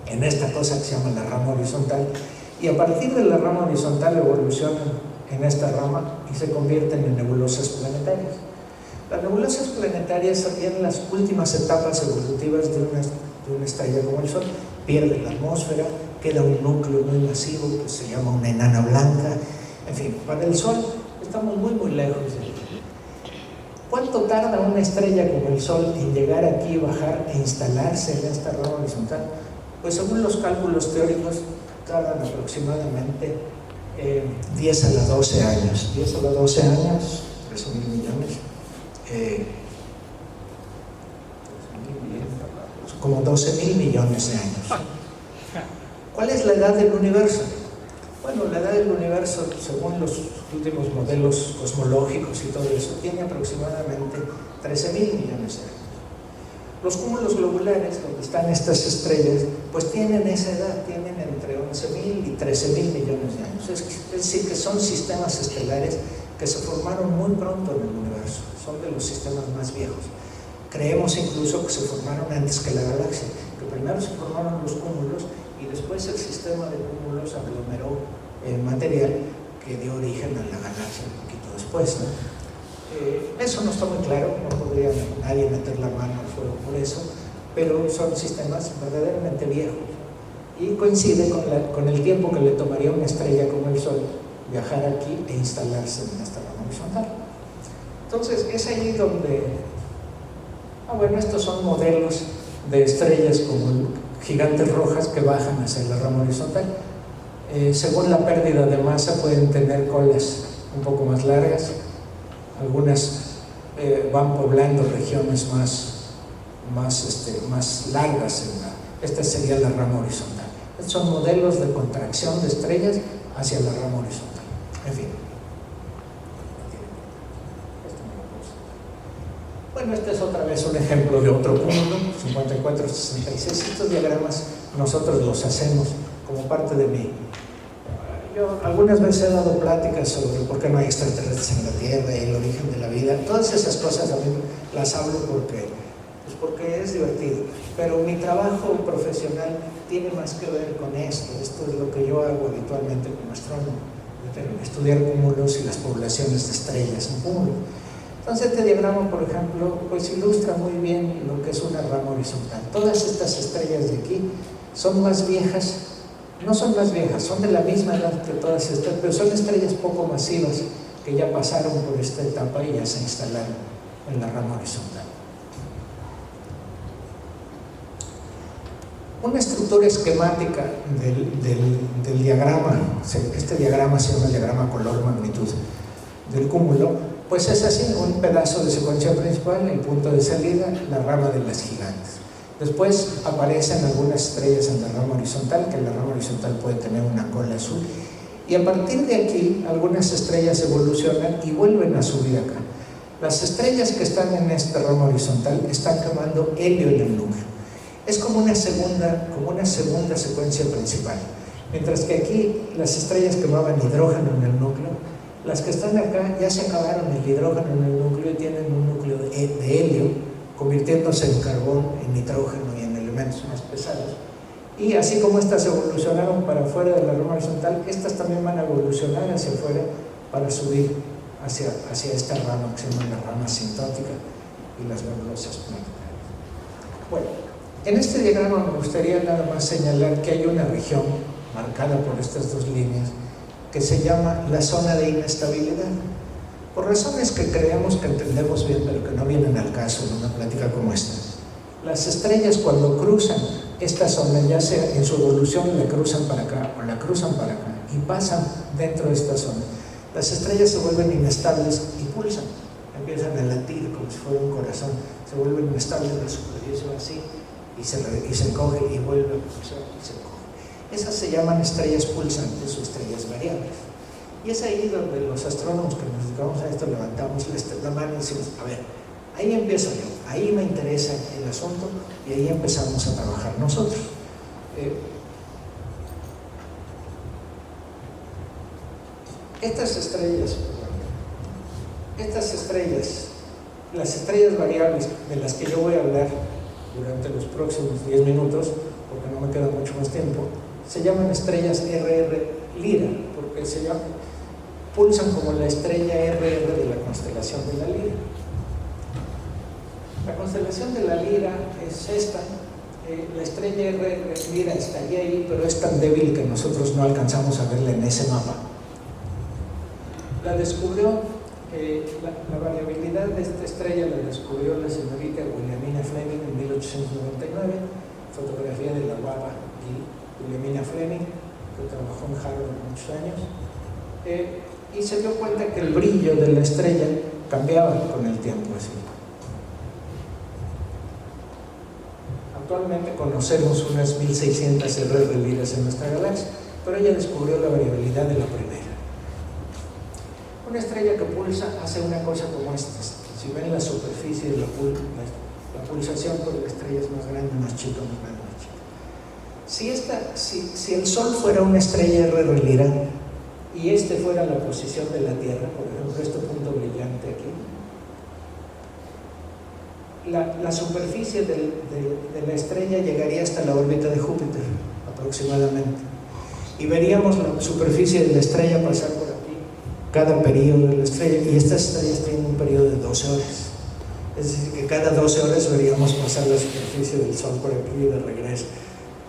en esta cosa que se llama la rama horizontal, y a partir de la rama horizontal evolucionan en esta rama y se convierten en nebulosas planetarias. Las nebulosas planetarias serían las últimas etapas evolutivas de una estrella como el Sol. Pierde la atmósfera, queda un núcleo muy masivo que se llama una enana blanca. En fin, para el Sol estamos muy muy lejos de él. ¿Cuánto tarda una estrella como el Sol en llegar aquí, bajar e instalarse en esta rama horizontal? Pues según los cálculos teóricos tardan aproximadamente 10 a la 12 años. 10 a la 12 años, 13.000 millones. Como 12.000 millones de años. ¿Cuál es la edad del universo? Bueno, la edad del universo, según los últimos modelos cosmológicos y todo eso, tiene aproximadamente 13.000 millones de años. Los cúmulos globulares, donde están estas estrellas, pues tienen esa edad, tienen entre 11.000 y 13.000 millones de años. Es decir, que son sistemas estelares que se formaron muy pronto en el universo, son de los sistemas más viejos. Creemos incluso que se formaron antes que la galaxia, que primero se formaron los cúmulos y después el sistema de cúmulos aglomeró material que dio origen a la galaxia un poquito después, ¿no? Eso no está muy claro, no podría nadie meter la mano al fuego por eso, pero son sistemas verdaderamente viejos y coincide con el tiempo que le tomaría a una estrella como el Sol viajar aquí e instalarse en esta rama horizontal. Entonces es ahí donde, bueno, estos son modelos de estrellas como gigantes rojas que bajan hacia la rama horizontal. Según la pérdida de masa pueden tener colas un poco más largas, algunas van poblando regiones más largas. Esta sería la rama horizontal. Estos son modelos de contracción de estrellas hacia la rama horizontal. En fin. Bueno, este es otra vez un ejemplo de otro cúmulo, 5466. Estos diagramas nosotros los hacemos como parte de mí. Yo algunas veces he dado pláticas sobre por qué no hay extraterrestres en la Tierra y el origen de la vida. Todas esas cosas a mí las hablo porque es divertido. Pero mi trabajo profesional tiene más que ver con esto. Esto es lo que yo hago habitualmente como astrónomo, estudiar cúmulos y las poblaciones de estrellas en cúmulo. Entonces este diagrama, por ejemplo, pues ilustra muy bien lo que es una rama horizontal. Todas estas estrellas de aquí son más viejas, no son más viejas, son de la misma edad que todas estas, pero son estrellas poco masivas que ya pasaron por esta etapa y ya se instalaron en la rama horizontal. Una estructura esquemática del diagrama, este diagrama se llama el diagrama color-magnitud del cúmulo, pues es así: un pedazo de secuencia principal, el punto de salida, la rama de las gigantes. Después aparecen algunas estrellas en la rama horizontal, que la rama horizontal puede tener una cola azul, y a partir de aquí algunas estrellas evolucionan y vuelven a subir acá. Las estrellas que están en esta rama horizontal están quemando helio en el núcleo. Es como una segunda secuencia principal. Mientras que aquí las estrellas quemaban hidrógeno en el núcleo, las que están acá ya se acabaron el hidrógeno en el núcleo y tienen un núcleo de helio, convirtiéndose en carbón, en nitrógeno y en elementos más pesados. Y así como estas evolucionaron para afuera de la rama horizontal, estas también van a evolucionar hacia afuera para subir hacia esta rama que se llama la rama asintótica y las nebulosas planetarias. Bueno, en este diagrama me gustaría nada más señalar que hay una región marcada por estas dos líneas que se llama la zona de inestabilidad. Por razones que creemos que entendemos bien, pero que no vienen al caso en una plática como esta. Las estrellas, cuando cruzan esta zona, ya sea en su evolución la cruzan para acá o la cruzan para acá y pasan dentro de esta zona, las estrellas se vuelven inestables y pulsan, empiezan a latir como si fuera un corazón, se vuelven inestables, la superficie va así y se encoge y vuelve a pulsar y se encoge. Esas se llaman estrellas pulsantes o estrellas variables. Y es ahí donde los astrónomos que nos dedicamos a esto levantamos la mano y decimos: a ver, ahí empiezo yo, ahí me interesa el asunto y ahí empezamos a trabajar nosotros. Estas estrellas, las estrellas variables de las que yo voy a hablar durante los próximos 10 minutos, porque no me queda mucho más tiempo, se llaman estrellas RR Lira, porque pulsan como la estrella RR de la constelación de la Lira. La constelación de la Lira es esta. La estrella RR Lira estaría ahí, pero es tan débil que nosotros no alcanzamos a verla en ese mapa. La descubrió, la variabilidad de esta estrella la descubrió la señorita Williamina Fleming en 1899, fotografía de la guapa Williamina Fleming, que trabajó en Harvard muchos años, y se dio cuenta que el brillo de la estrella cambiaba con el tiempo. Así. Actualmente conocemos unas 1600 RR Liras en nuestra galaxia, pero ella descubrió la variabilidad de la primera. Una estrella que pulsa hace una cosa como esta. Si ven la superficie de la pulsación, pues la estrella es más grande, más chica, más grande, más chica. Si el Sol fuera una estrella RR Lira y este fuera la posición de la Tierra, por ejemplo, este punto brillante aquí, la superficie de la estrella llegaría hasta la órbita de Júpiter, aproximadamente. Y veríamos la superficie de la estrella pasar por aquí, cada periodo de la estrella, y estas estrellas tienen un periodo de 12 horas. Es decir, que cada 12 horas veríamos pasar la superficie del Sol por aquí y de regreso.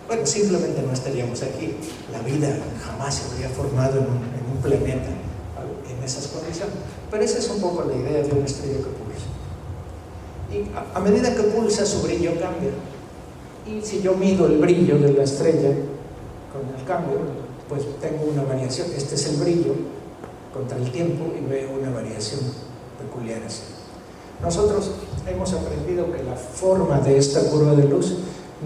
Bueno, simplemente no estaríamos aquí. La vida jamás se habría formado en un planeta en esas condiciones. Pero esa es un poco la idea de una estrella que pulsa. Y a medida que pulsa, su brillo cambia. Y si yo mido el brillo de la estrella con el cambio, pues tengo una variación. Este es el brillo contra el tiempo y veo una variación peculiar así. Nosotros hemos aprendido que la forma de esta curva de luz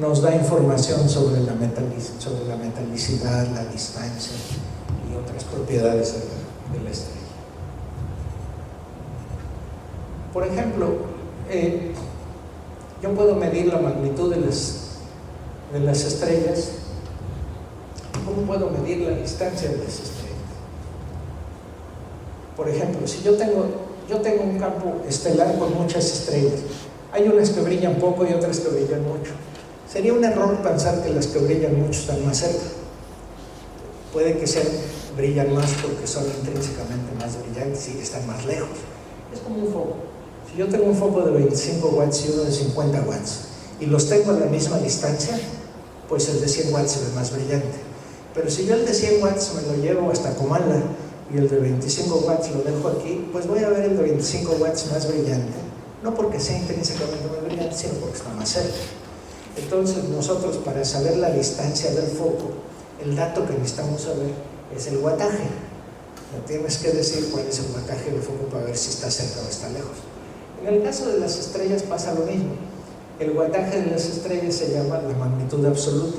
nos da información sobre la metalicidad, la distancia y otras propiedades de la estrella. Por ejemplo, yo puedo medir la magnitud de las estrellas. ¿Cómo puedo medir la distancia de las estrellas? Por ejemplo, si yo tengo un campo estelar con muchas estrellas, hay unas que brillan poco y otras que brillan mucho. Sería un error pensar que las que brillan mucho están más cerca. Puede que brillan más porque son intrínsecamente más brillantes y están más lejos. Es como un foco. Si yo tengo un foco de 25 watts y uno de 50 watts y los tengo a la misma distancia, pues el de 100 watts se ve más brillante. Pero si yo el de 100 watts me lo llevo hasta Comala y el de 25 watts lo dejo aquí, pues voy a ver el de 25 watts más brillante, no porque sea intrínsecamente más brillante, sino porque está más cerca. Entonces nosotros, para saber la distancia del foco, el dato que necesitamos saber es el wattaje. No tienes que decir cuál es el wattaje del foco para ver si está cerca o está lejos. En el caso de las estrellas pasa lo mismo. El wattaje de las estrellas se llama la magnitud absoluta.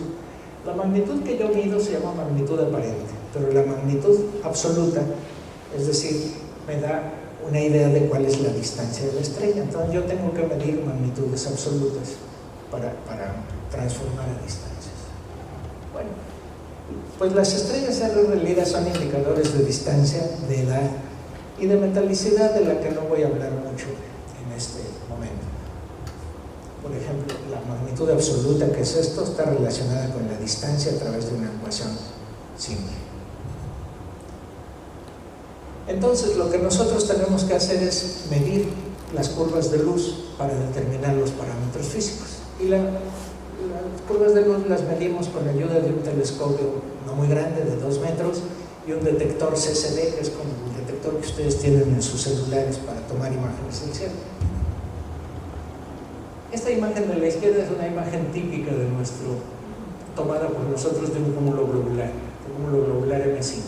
La magnitud que yo mido se llama magnitud aparente, pero la magnitud absoluta, es decir, me da una idea de cuál es la distancia de la estrella. Entonces yo tengo que medir magnitudes absolutas para transformar a distancias. Bueno, pues las estrellas R-Relira son indicadores de distancia, de edad y de metalicidad, de la que no voy a hablar mucho en este momento. Por ejemplo, la magnitud absoluta, que es esto, está relacionada con la distancia a través de una ecuación simple. Entonces, lo que nosotros tenemos que hacer es medir las curvas de luz para determinar los parámetros físicos. Y las curvas de luz las medimos con ayuda de un telescopio no muy grande, de 2 metros, y un detector CCD, que es como el detector que ustedes tienen en sus celulares para tomar imágenes del cielo. Esta imagen de la izquierda es una imagen típica de nuestro, tomada por nosotros, de un cúmulo globular M5.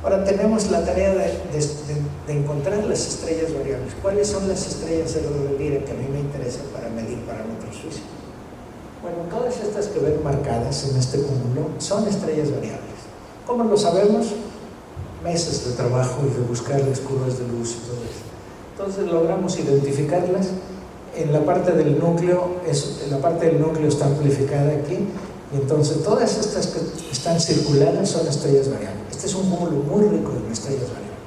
Ahora tenemos la tarea de encontrar las estrellas variables. ¿Cuáles son las estrellas R-Relira que a mí me interesan para medir parámetros físicos? Bueno, todas estas que ven marcadas en este cúmulo son estrellas variables. ¿Cómo lo sabemos? Meses de trabajo y de buscar las curvas de luz y todo eso. Entonces logramos identificarlas. En la parte del núcleo, está amplificada aquí, y entonces todas estas que están circuladas son estrellas variables. Este es un cúmulo muy rico en estrellas variables.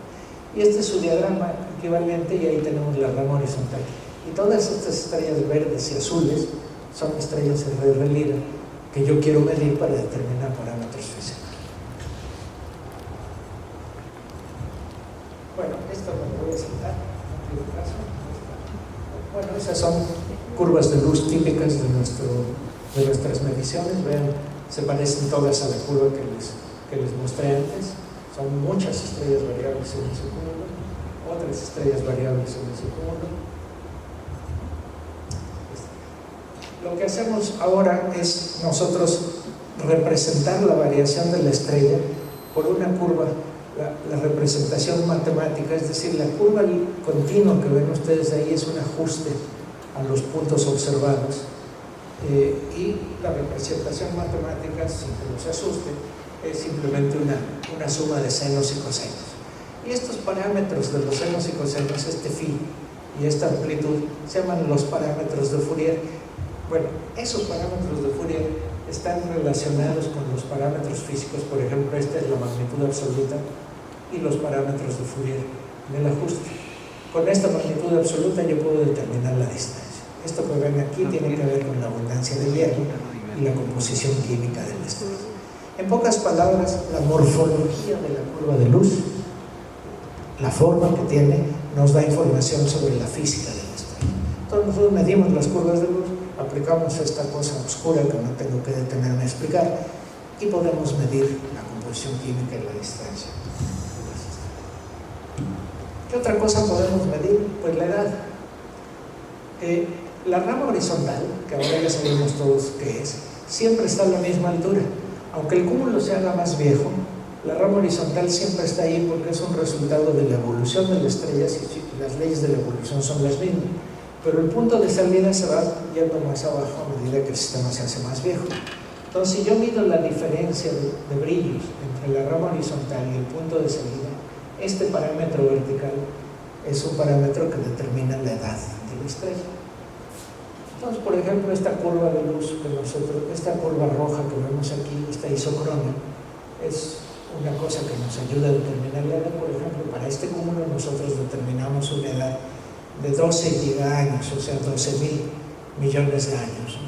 Y este es su diagrama equivalente, y ahí tenemos la rama horizontal. Y todas estas estrellas verdes y azules son estrellas R-Relira que yo quiero medir para determinar parámetros físicos. Bueno, esto me lo voy a saltar, no tiene caso. Bueno, esas son curvas de luz típicas de nuestras mediciones. Vean, se parecen todas a la curva que les mostré antes. Son muchas estrellas variables en ese cúmulo, otras estrellas variables en ese cúmulo. Lo que hacemos ahora es nosotros representar la variación de la estrella por una curva, la representación matemática, es decir, la curva continua que ven ustedes ahí es un ajuste a los puntos observados, y la representación matemática, sin que nos asuste, es simplemente una suma de senos y cosenos. Y estos parámetros de los senos y cosenos, este phi y esta amplitud, se llaman los parámetros de Fourier. Bueno, esos parámetros de Fourier están relacionados con los parámetros físicos. Por ejemplo, esta es la magnitud absoluta y los parámetros de Fourier en el ajuste. Con esta magnitud absoluta yo puedo determinar la distancia. Esto que ven aquí tiene que ver con la abundancia de hierro y la composición química del estrella. En pocas palabras, la morfología de la curva de luz, la forma que tiene, nos da información sobre la física de la estrella. Entonces nosotros medimos las curvas de luz, aplicamos esta cosa oscura que no tengo que detenerme a explicar, y podemos medir la composición química y la distancia. ¿Qué otra cosa podemos medir? Pues la edad. La rama horizontal, que ahora ya sabemos todos qué es, siempre está a la misma altura. Aunque el cúmulo se haga más viejo, la rama horizontal siempre está ahí porque es un resultado de la evolución de las estrellas, y las leyes de la evolución son las mismas. Pero el punto de salida se va yendo más abajo a medida que el sistema se hace más viejo. Entonces, si yo mido la diferencia de brillos entre la rama horizontal y el punto de salida, este parámetro vertical es un parámetro que determina la edad de la estrella. Entonces, por ejemplo, esta curva de luz esta curva roja que vemos aquí, esta isocrona, es una cosa que nos ayuda a determinar la edad. Por ejemplo, para este cúmulo nosotros determinamos una edad de 12 gigaños, o sea, 12.000 millones de años.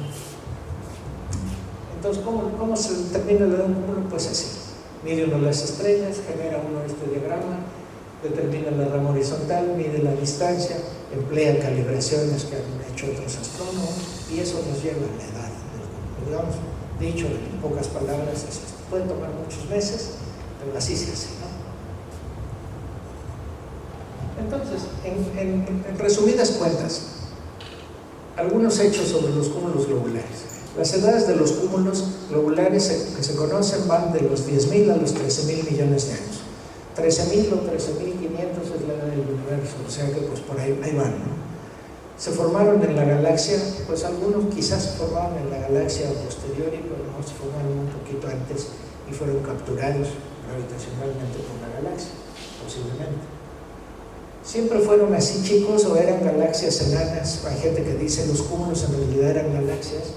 Entonces, ¿cómo se determina la edad de un cúmulo? Pues así. Mide uno las estrellas, genera uno este diagrama, determina la rama horizontal, mide la distancia, emplea calibraciones que han hecho otros astrónomos, y eso nos lleva a la edad del cúmulo. Digamos, dicho en pocas palabras, es esto. Puede tomar muchos meses, pero así se hace, ¿no? Entonces, en resumidas cuentas, algunos hechos sobre los cúmulos globulares. Las edades de los cúmulos globulares que se conocen van de los 10.000 a los 13.000 millones de años. 13.000 o 13.500 es la edad del universo, o sea que pues por ahí van, ¿no? Se formaron en la galaxia, pues algunos quizás se formaron en la galaxia posteriori, pero no, se formaron un poquito antes y fueron capturados gravitacionalmente por la galaxia, posiblemente. ¿Siempre fueron así, chicos, o eran galaxias enanas? Hay gente que dice los cúmulos en realidad eran galaxias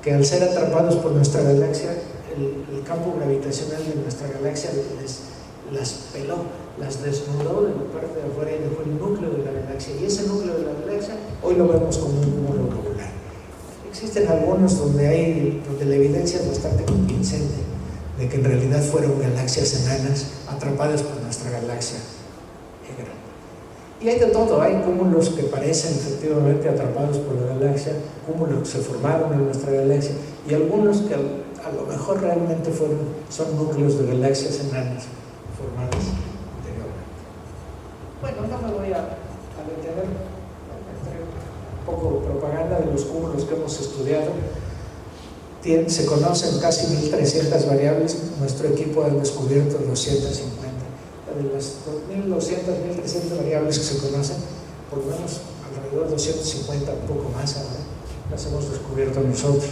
que al ser atrapados por nuestra galaxia, el campo gravitacional de nuestra galaxia las peló, las desnudó de la parte de afuera y dejó el núcleo de la galaxia, y ese núcleo de la galaxia hoy lo vemos como un cúmulo globular. Existen algunos donde la evidencia es bastante convincente de que en realidad fueron galaxias enanas atrapadas por nuestra galaxia grande. Y hay de todo, hay cúmulos que parecen efectivamente atrapados por la galaxia, cúmulos que se formaron en nuestra galaxia, y algunos que a lo mejor realmente son núcleos de galaxias enanas formadas anteriormente. Bueno, no me voy a detener, un poco propaganda de los cúmulos que hemos estudiado. Se conocen casi 1.300 variables, nuestro equipo ha descubierto 250. De las 2.200, 1.300 variables que se conocen, por lo menos alrededor de 250, un poco más ahora, las hemos descubierto nosotros.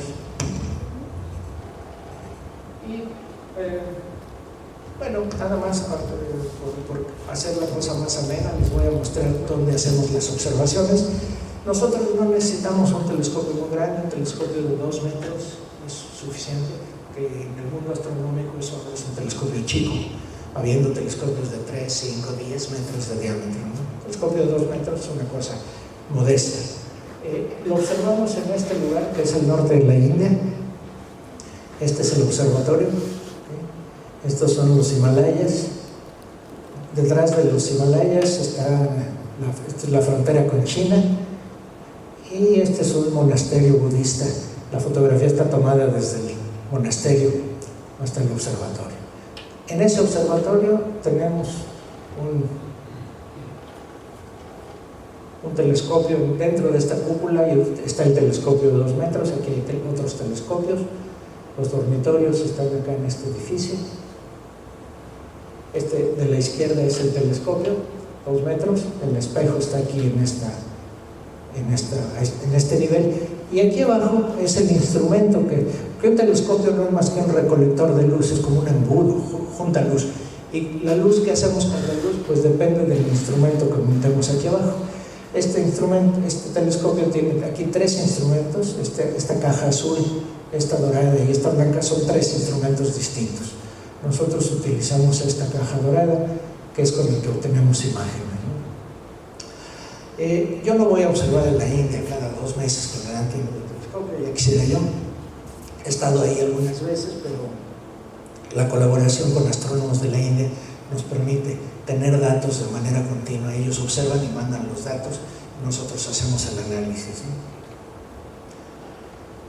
Y bueno, nada más por hacer la cosa más amena, les voy a mostrar dónde hacemos las observaciones. Nosotros no necesitamos un telescopio muy grande, un telescopio de 2 metros es suficiente, que en el mundo astronómico eso no es un telescopio chico, habiendo telescopios de 3, 5, 10 metros de diámetro, ¿no? Un telescopio de 2 metros es una cosa modesta. Lo observamos en este lugar, que es el norte de la India. Este es el observatorio. Estos son los Himalayas. Detrás de los Himalayas esta es la frontera con China. Y este es un monasterio budista. La fotografía está tomada desde el monasterio hasta el observatorio. En ese observatorio tenemos un telescopio dentro de esta cúpula, y está el telescopio de 2 metros, aquí hay otros telescopios. Los dormitorios están acá en este edificio. Este de la izquierda es el telescopio, 2 metros, el espejo está aquí en este nivel, y aquí abajo es el instrumento que un telescopio no es más que un recolector de luz, es como un embudo, junta luz, y la luz que hacemos con la luz pues depende del instrumento que montemos aquí abajo. Este telescopio tiene aquí 3 instrumentos, esta caja azul, esta dorada y esta blanca son 3 instrumentos distintos. Nosotros utilizamos esta caja dorada, que es con el que obtenemos imágenes, ¿no? Yo no voy a observar en la India cada 2 meses que me dan tiempo de telescopio, ya quisiera yo. He estado ahí algunas veces, pero la colaboración con astrónomos de la India nos permite tener datos de manera continua. Ellos observan y mandan los datos, y nosotros hacemos el análisis, ¿no?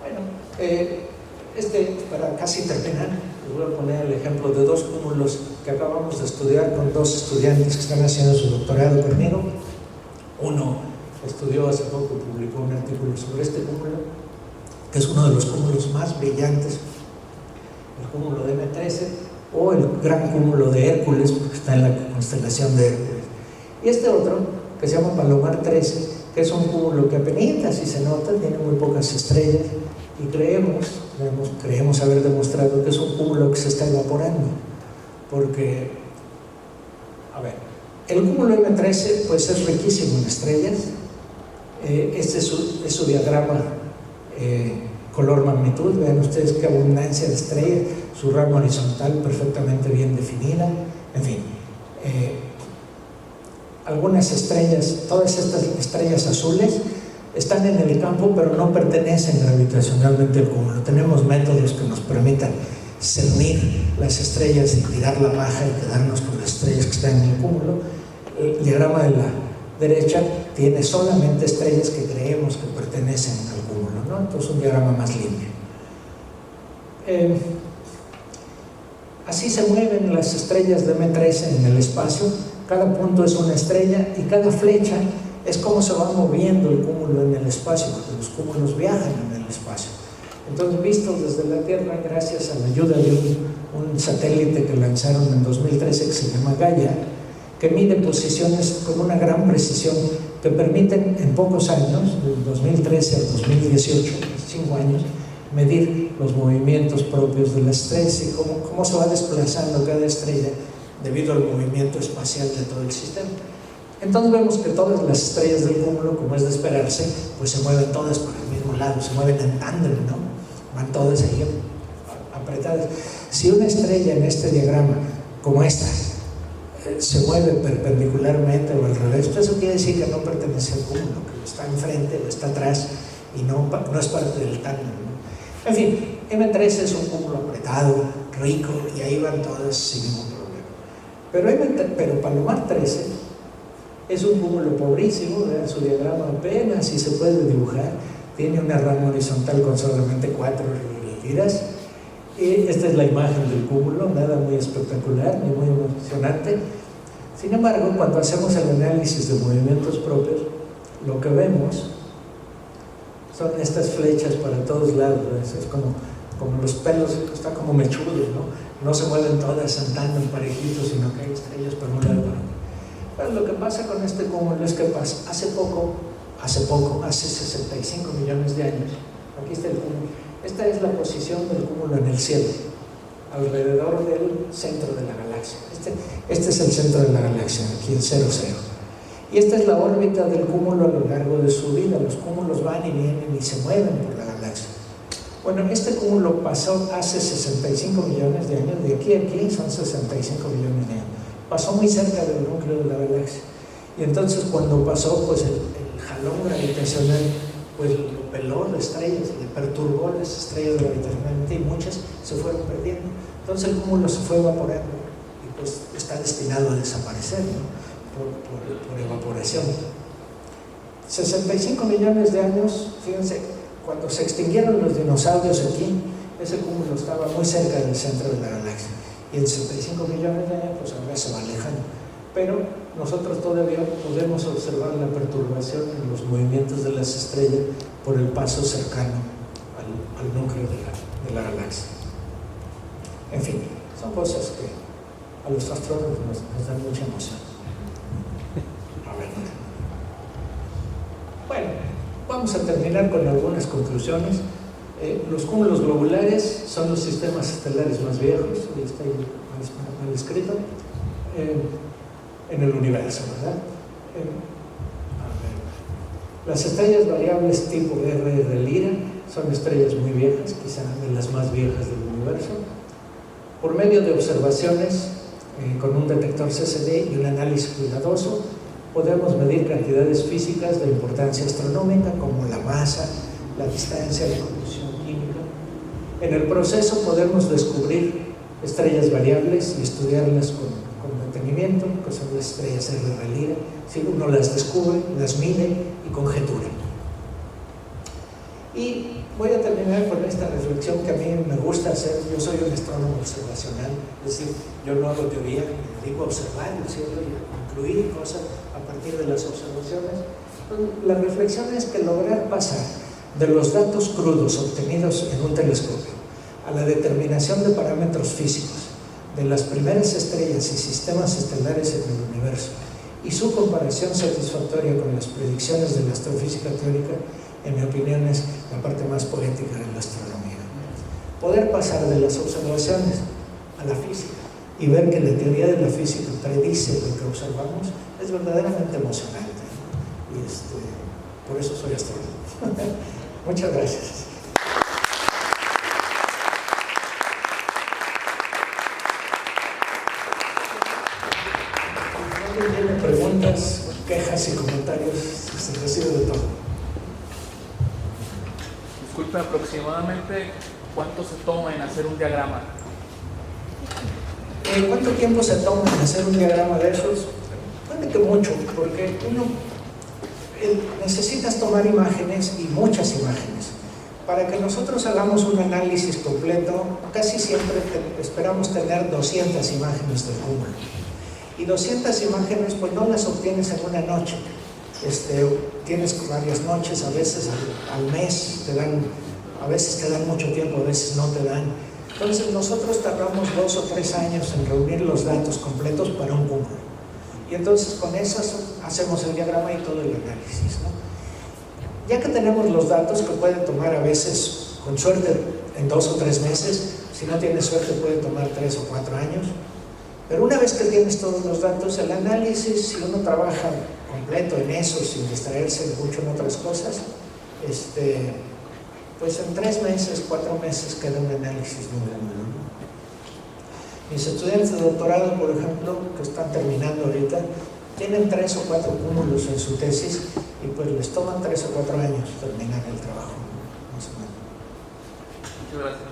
Bueno, para casi terminar, les voy a poner el ejemplo de 2 cúmulos que acabamos de estudiar con 2 estudiantes que están haciendo su doctorado conmigo. Uno estudió hace poco, publicó un artículo sobre este cúmulo, que es uno de los cúmulos más brillantes, el cúmulo de M13, o el gran cúmulo de Hércules, porque está en la constelación de Hércules. Y este otro, que se llama Palomar 13, que es un cúmulo que apenas si se nota, tiene muy pocas estrellas, y creemos haber demostrado que es un cúmulo que se está evaporando, porque, a ver, el cúmulo M13 pues es riquísimo en estrellas. Este es su diagrama color magnitud. Vean ustedes qué abundancia de estrellas, su rama horizontal perfectamente bien definida, en fin. Algunas estrellas, todas estas estrellas azules están en el campo, pero no pertenecen gravitacionalmente al cúmulo. Tenemos métodos que nos permitan cernir las estrellas y tirar la maja y quedarnos con las estrellas que están en el cúmulo. El diagrama de la derecha tiene solamente estrellas que creemos que pertenecen al cúmulo, ¿no? Entonces un diagrama más limpio. Así se mueven las estrellas de M13 en el espacio. Cada punto es una estrella y cada flecha es como se va moviendo el cúmulo en el espacio, porque los cúmulos viajan en el espacio. Entonces, vistos desde la Tierra, gracias a la ayuda de un satélite que lanzaron en 2013 que se llama Gaia, que mide posiciones con una gran precisión, que permiten en pocos años, del 2013 al 2018, 5 años, medir los movimientos propios de las estrellas y cómo se va desplazando cada estrella debido al movimiento espacial de todo el sistema. Entonces vemos que todas las estrellas del cúmulo, como es de esperarse, pues se mueven todas por el mismo lado, se mueven en tándem, ¿no? Van todas ahí apretadas. Si una estrella en este diagrama, como esta, se mueve perpendicularmente o al revés, pues eso quiere decir que no pertenece al cúmulo, que está enfrente o está atrás y no es parte del tándem, ¿no? En fin, M13 es un cúmulo apretado, rico, y ahí van todas sin ningún problema. Pero Palomar 13 es un cúmulo pobrísimo, vean su diagrama apenas si se puede dibujar, tiene una rama horizontal con solamente 4 tiras. Y esta es la imagen del cúmulo, nada muy espectacular ni muy emocionante. Sin embargo, cuando hacemos el análisis de movimientos propios, lo que vemos son estas flechas para todos lados, es como los pelos, está como mechudo, ¿no? No se mueven todas sentando en parejitos, sino que hay estrellas por un lado. Pero lo que pasa con este cúmulo es que hace 65 millones de años, aquí está el cúmulo, esta es la posición del cúmulo en el cielo, alrededor del centro de la galaxia. Este es el centro de la galaxia, aquí el 00. Y esta es la órbita del cúmulo a lo largo de su vida. Los cúmulos van y vienen y se mueven por la galaxia. Bueno, este cúmulo pasó hace 65 millones de años, de aquí a aquí son 65 millones de años. Pasó muy cerca del núcleo de la galaxia. Y entonces cuando pasó, pues el jalón gravitacional pues lo peló las estrellas, le perturbó las estrellas gravitacionalmente y muchas se fueron perdiendo. Entonces el cúmulo se fue evaporando y pues está destinado a desaparecer, ¿no? por evaporación. 65 millones de años, fíjense, cuando se extinguieron los dinosaurios aquí, ese cúmulo estaba muy cerca del centro de la galaxia. Y en 65 millones de años, pues ahora se va alejando. Pero nosotros todavía podemos observar la perturbación en los movimientos de las estrellas por el paso cercano al núcleo de la galaxia. En fin, son cosas que a los astrónomos nos dan mucha emoción. A ver. Bueno, vamos a terminar con algunas conclusiones. Los cúmulos globulares son los sistemas estelares más viejos, y está ahí mal escrito, en el universo, ¿verdad? Las estrellas variables tipo RR Lyra son estrellas muy viejas, quizá de las más viejas del universo. Por medio de observaciones con un detector CCD y un análisis cuidadoso, podemos medir cantidades físicas de importancia astronómica como la masa, la distancia, la composición química. En el proceso podemos descubrir estrellas variables y estudiarlas con detenimiento, que son las estrellas RR Lyra. Si uno las descubre, las mide y conjetura. Y voy a terminar con esta reflexión que a mí me gusta hacer. Yo soy un astrónomo observacional, es decir, yo no hago teoría, me dedico a observar el cielo y a concluir cosas a partir de las observaciones. Entonces, la reflexión es que lograr pasar de los datos crudos obtenidos en un telescopio a la determinación de parámetros físicos de las primeras estrellas y sistemas estelares en el universo y su comparación satisfactoria con las predicciones de la astrofísica teórica, en mi opinión, es la parte más poética de la astronomía. Poder pasar de las observaciones a la física y ver que la teoría de la física predice lo que observamos es verdaderamente emocionante. Y por eso soy astrónomo. Muchas gracias. Si alguien tiene preguntas, quejas y comentarios, se recibe de todo. Disculpe, aproximadamente ¿cuánto se toma en hacer un diagrama? ¿Cuánto tiempo se toma en hacer un diagrama de esos? Depende que mucho, porque necesitas tomar imágenes y muchas imágenes. Para que nosotros hagamos un análisis completo, casi siempre esperamos tener 200 imágenes del cúmulo. Y 200 imágenes, pues no las obtienes en una noche. Tienes varias noches, a veces al mes te dan, a veces te dan mucho tiempo, a veces no te dan. Entonces nosotros tardamos 2 o 3 años en reunir los datos completos para un cúmulo. Y entonces con esas hacemos el diagrama y todo el análisis, ¿no? Ya que tenemos los datos, que pueden tomar a veces, con suerte, en 2 o 3 meses, si no tienes suerte puede tomar 3 o 4 años, pero una vez que tienes todos los datos, el análisis, si uno trabaja completo en eso, sin distraerse mucho en otras cosas, pues en 3 meses, 4 meses queda un análisis muy bueno, ¿no? Mis estudiantes de doctorado, por ejemplo, que están terminando ahorita, tienen 3 o 4 cúmulos en su tesis y pues les toman 3 o 4 años terminar el trabajo, más o menos. Muchas gracias.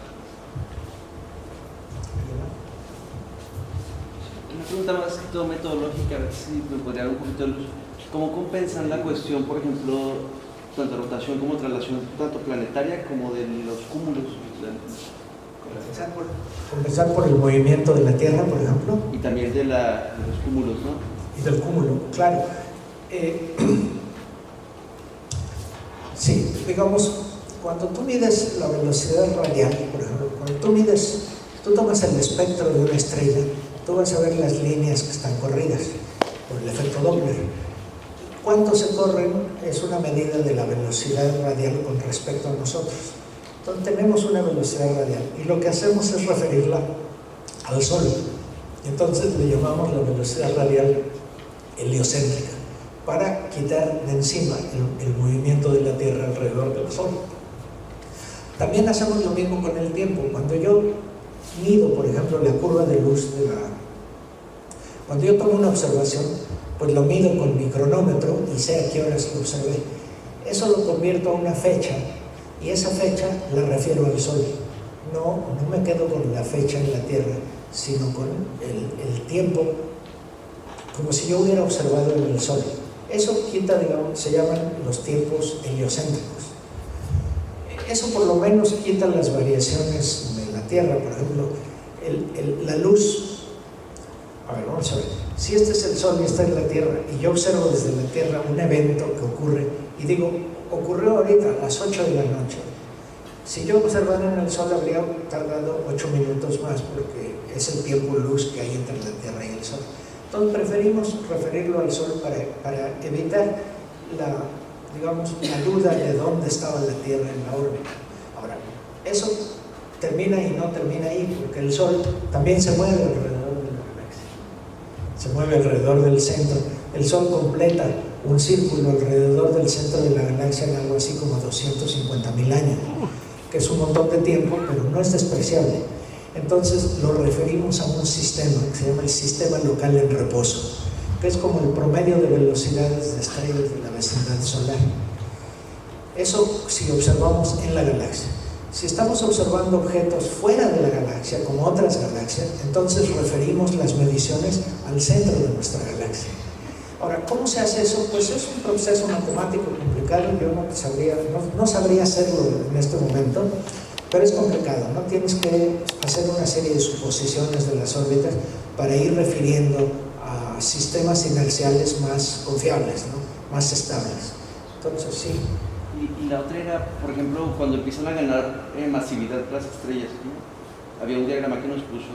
Una pregunta más que todo metodológica, a ver si me podría dar un poquito de luz. ¿Cómo compensan la cuestión, por ejemplo, tanto rotación como traslación, tanto planetaria como de los cúmulos? Compensar por el movimiento de la Tierra, por ejemplo. Y también de los cúmulos, ¿no? Y del cúmulo, claro. Sí, digamos, cuando tú mides la velocidad radial, por ejemplo, cuando tú tomas el espectro de una estrella, tú vas a ver las líneas que están corridas por el efecto Doppler. Cuánto se corren es una medida de la velocidad radial con respecto a nosotros. Entonces tenemos una velocidad radial y lo que hacemos es referirla al Sol. Entonces le llamamos la velocidad radial heliocéntrica para quitar de encima el movimiento de la Tierra alrededor del Sol. También hacemos lo mismo con el tiempo. Cuando yo mido, por ejemplo, la curva de luz cuando yo tomo una observación, pues lo mido con mi cronómetro y sé a qué horas lo observé. Eso lo convierto a una fecha y esa fecha la refiero al Sol. No me quedo con la fecha en la Tierra, sino con el tiempo, como si yo hubiera observado en el Sol. Eso quita, digamos, se llaman los tiempos heliocéntricos. Eso por lo menos quita las variaciones de la Tierra. Por ejemplo, la luz. A ver, vamos a ver. Si este es el Sol y esta es la Tierra, y yo observo desde la Tierra un evento que ocurre, y digo, ocurrió ahorita a las 8 de la noche. Si yo observara en el Sol habría tardado 8 minutos más, porque es el tiempo luz que hay entre la Tierra y el Sol. Entonces preferimos referirlo al Sol para evitar la duda de dónde estaba la Tierra en la órbita. Ahora, eso termina y no termina ahí, porque el Sol también se mueve alrededor de la galaxia. Se mueve alrededor del centro. El Sol completa un círculo alrededor del centro de la galaxia en algo así como 250.000 años, que es un montón de tiempo, pero no es despreciable. Entonces lo referimos a un sistema que se llama el sistema local en reposo, que es como el promedio de velocidades de estrellas de la vecindad solar. Eso si observamos en la galaxia. Si estamos observando objetos fuera de la galaxia, como otras galaxias, entonces referimos las mediciones al centro de nuestra galaxia. Ahora, ¿cómo se hace eso? Pues es un proceso matemático complicado. Yo no sabría hacerlo en este momento, pero es complicado, ¿no? Tienes que hacer una serie de suposiciones de las órbitas para ir refiriendo a sistemas inerciales más confiables, ¿no? Más estables. Entonces, sí. Y la otra era, por ejemplo, cuando empiezan a ganar masividad las estrellas, ¿no? Había un diagrama que nos puso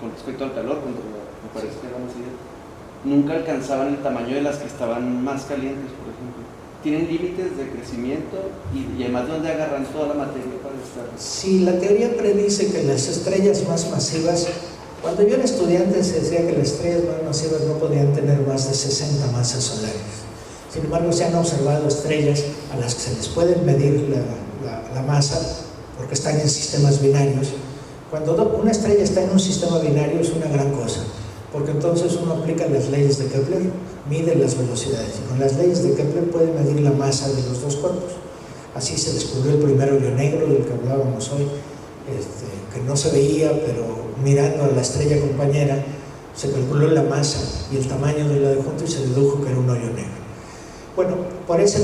con respecto al calor, cuando me parece que era masividad. Nunca alcanzaban el tamaño de las que estaban más calientes, por ejemplo. ¿Tienen límites de crecimiento y además de dónde agarran toda la materia para estar? Sí, la teoría predice que las estrellas más masivas, cuando yo era estudiante se decía que las estrellas más masivas no podían tener más de 60 masas solares. Sin embargo, se han observado estrellas a las que se les puede medir la masa porque están en sistemas binarios. Cuando una estrella está en un sistema binario es una gran cosa, porque entonces uno aplica las leyes de Kepler, mide las velocidades y con las leyes de Kepler puede medir la masa de los dos cuerpos. Así se descubrió el primer hoyo negro del que hablábamos hoy, que no se veía, pero mirando a la estrella compañera Se calculó la masa y el tamaño del adjunto y se dedujo que era un hoyo negro. Bueno, por ese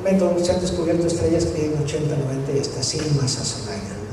método se han descubierto estrellas que tienen 80, 90 y hasta 100 masas al año.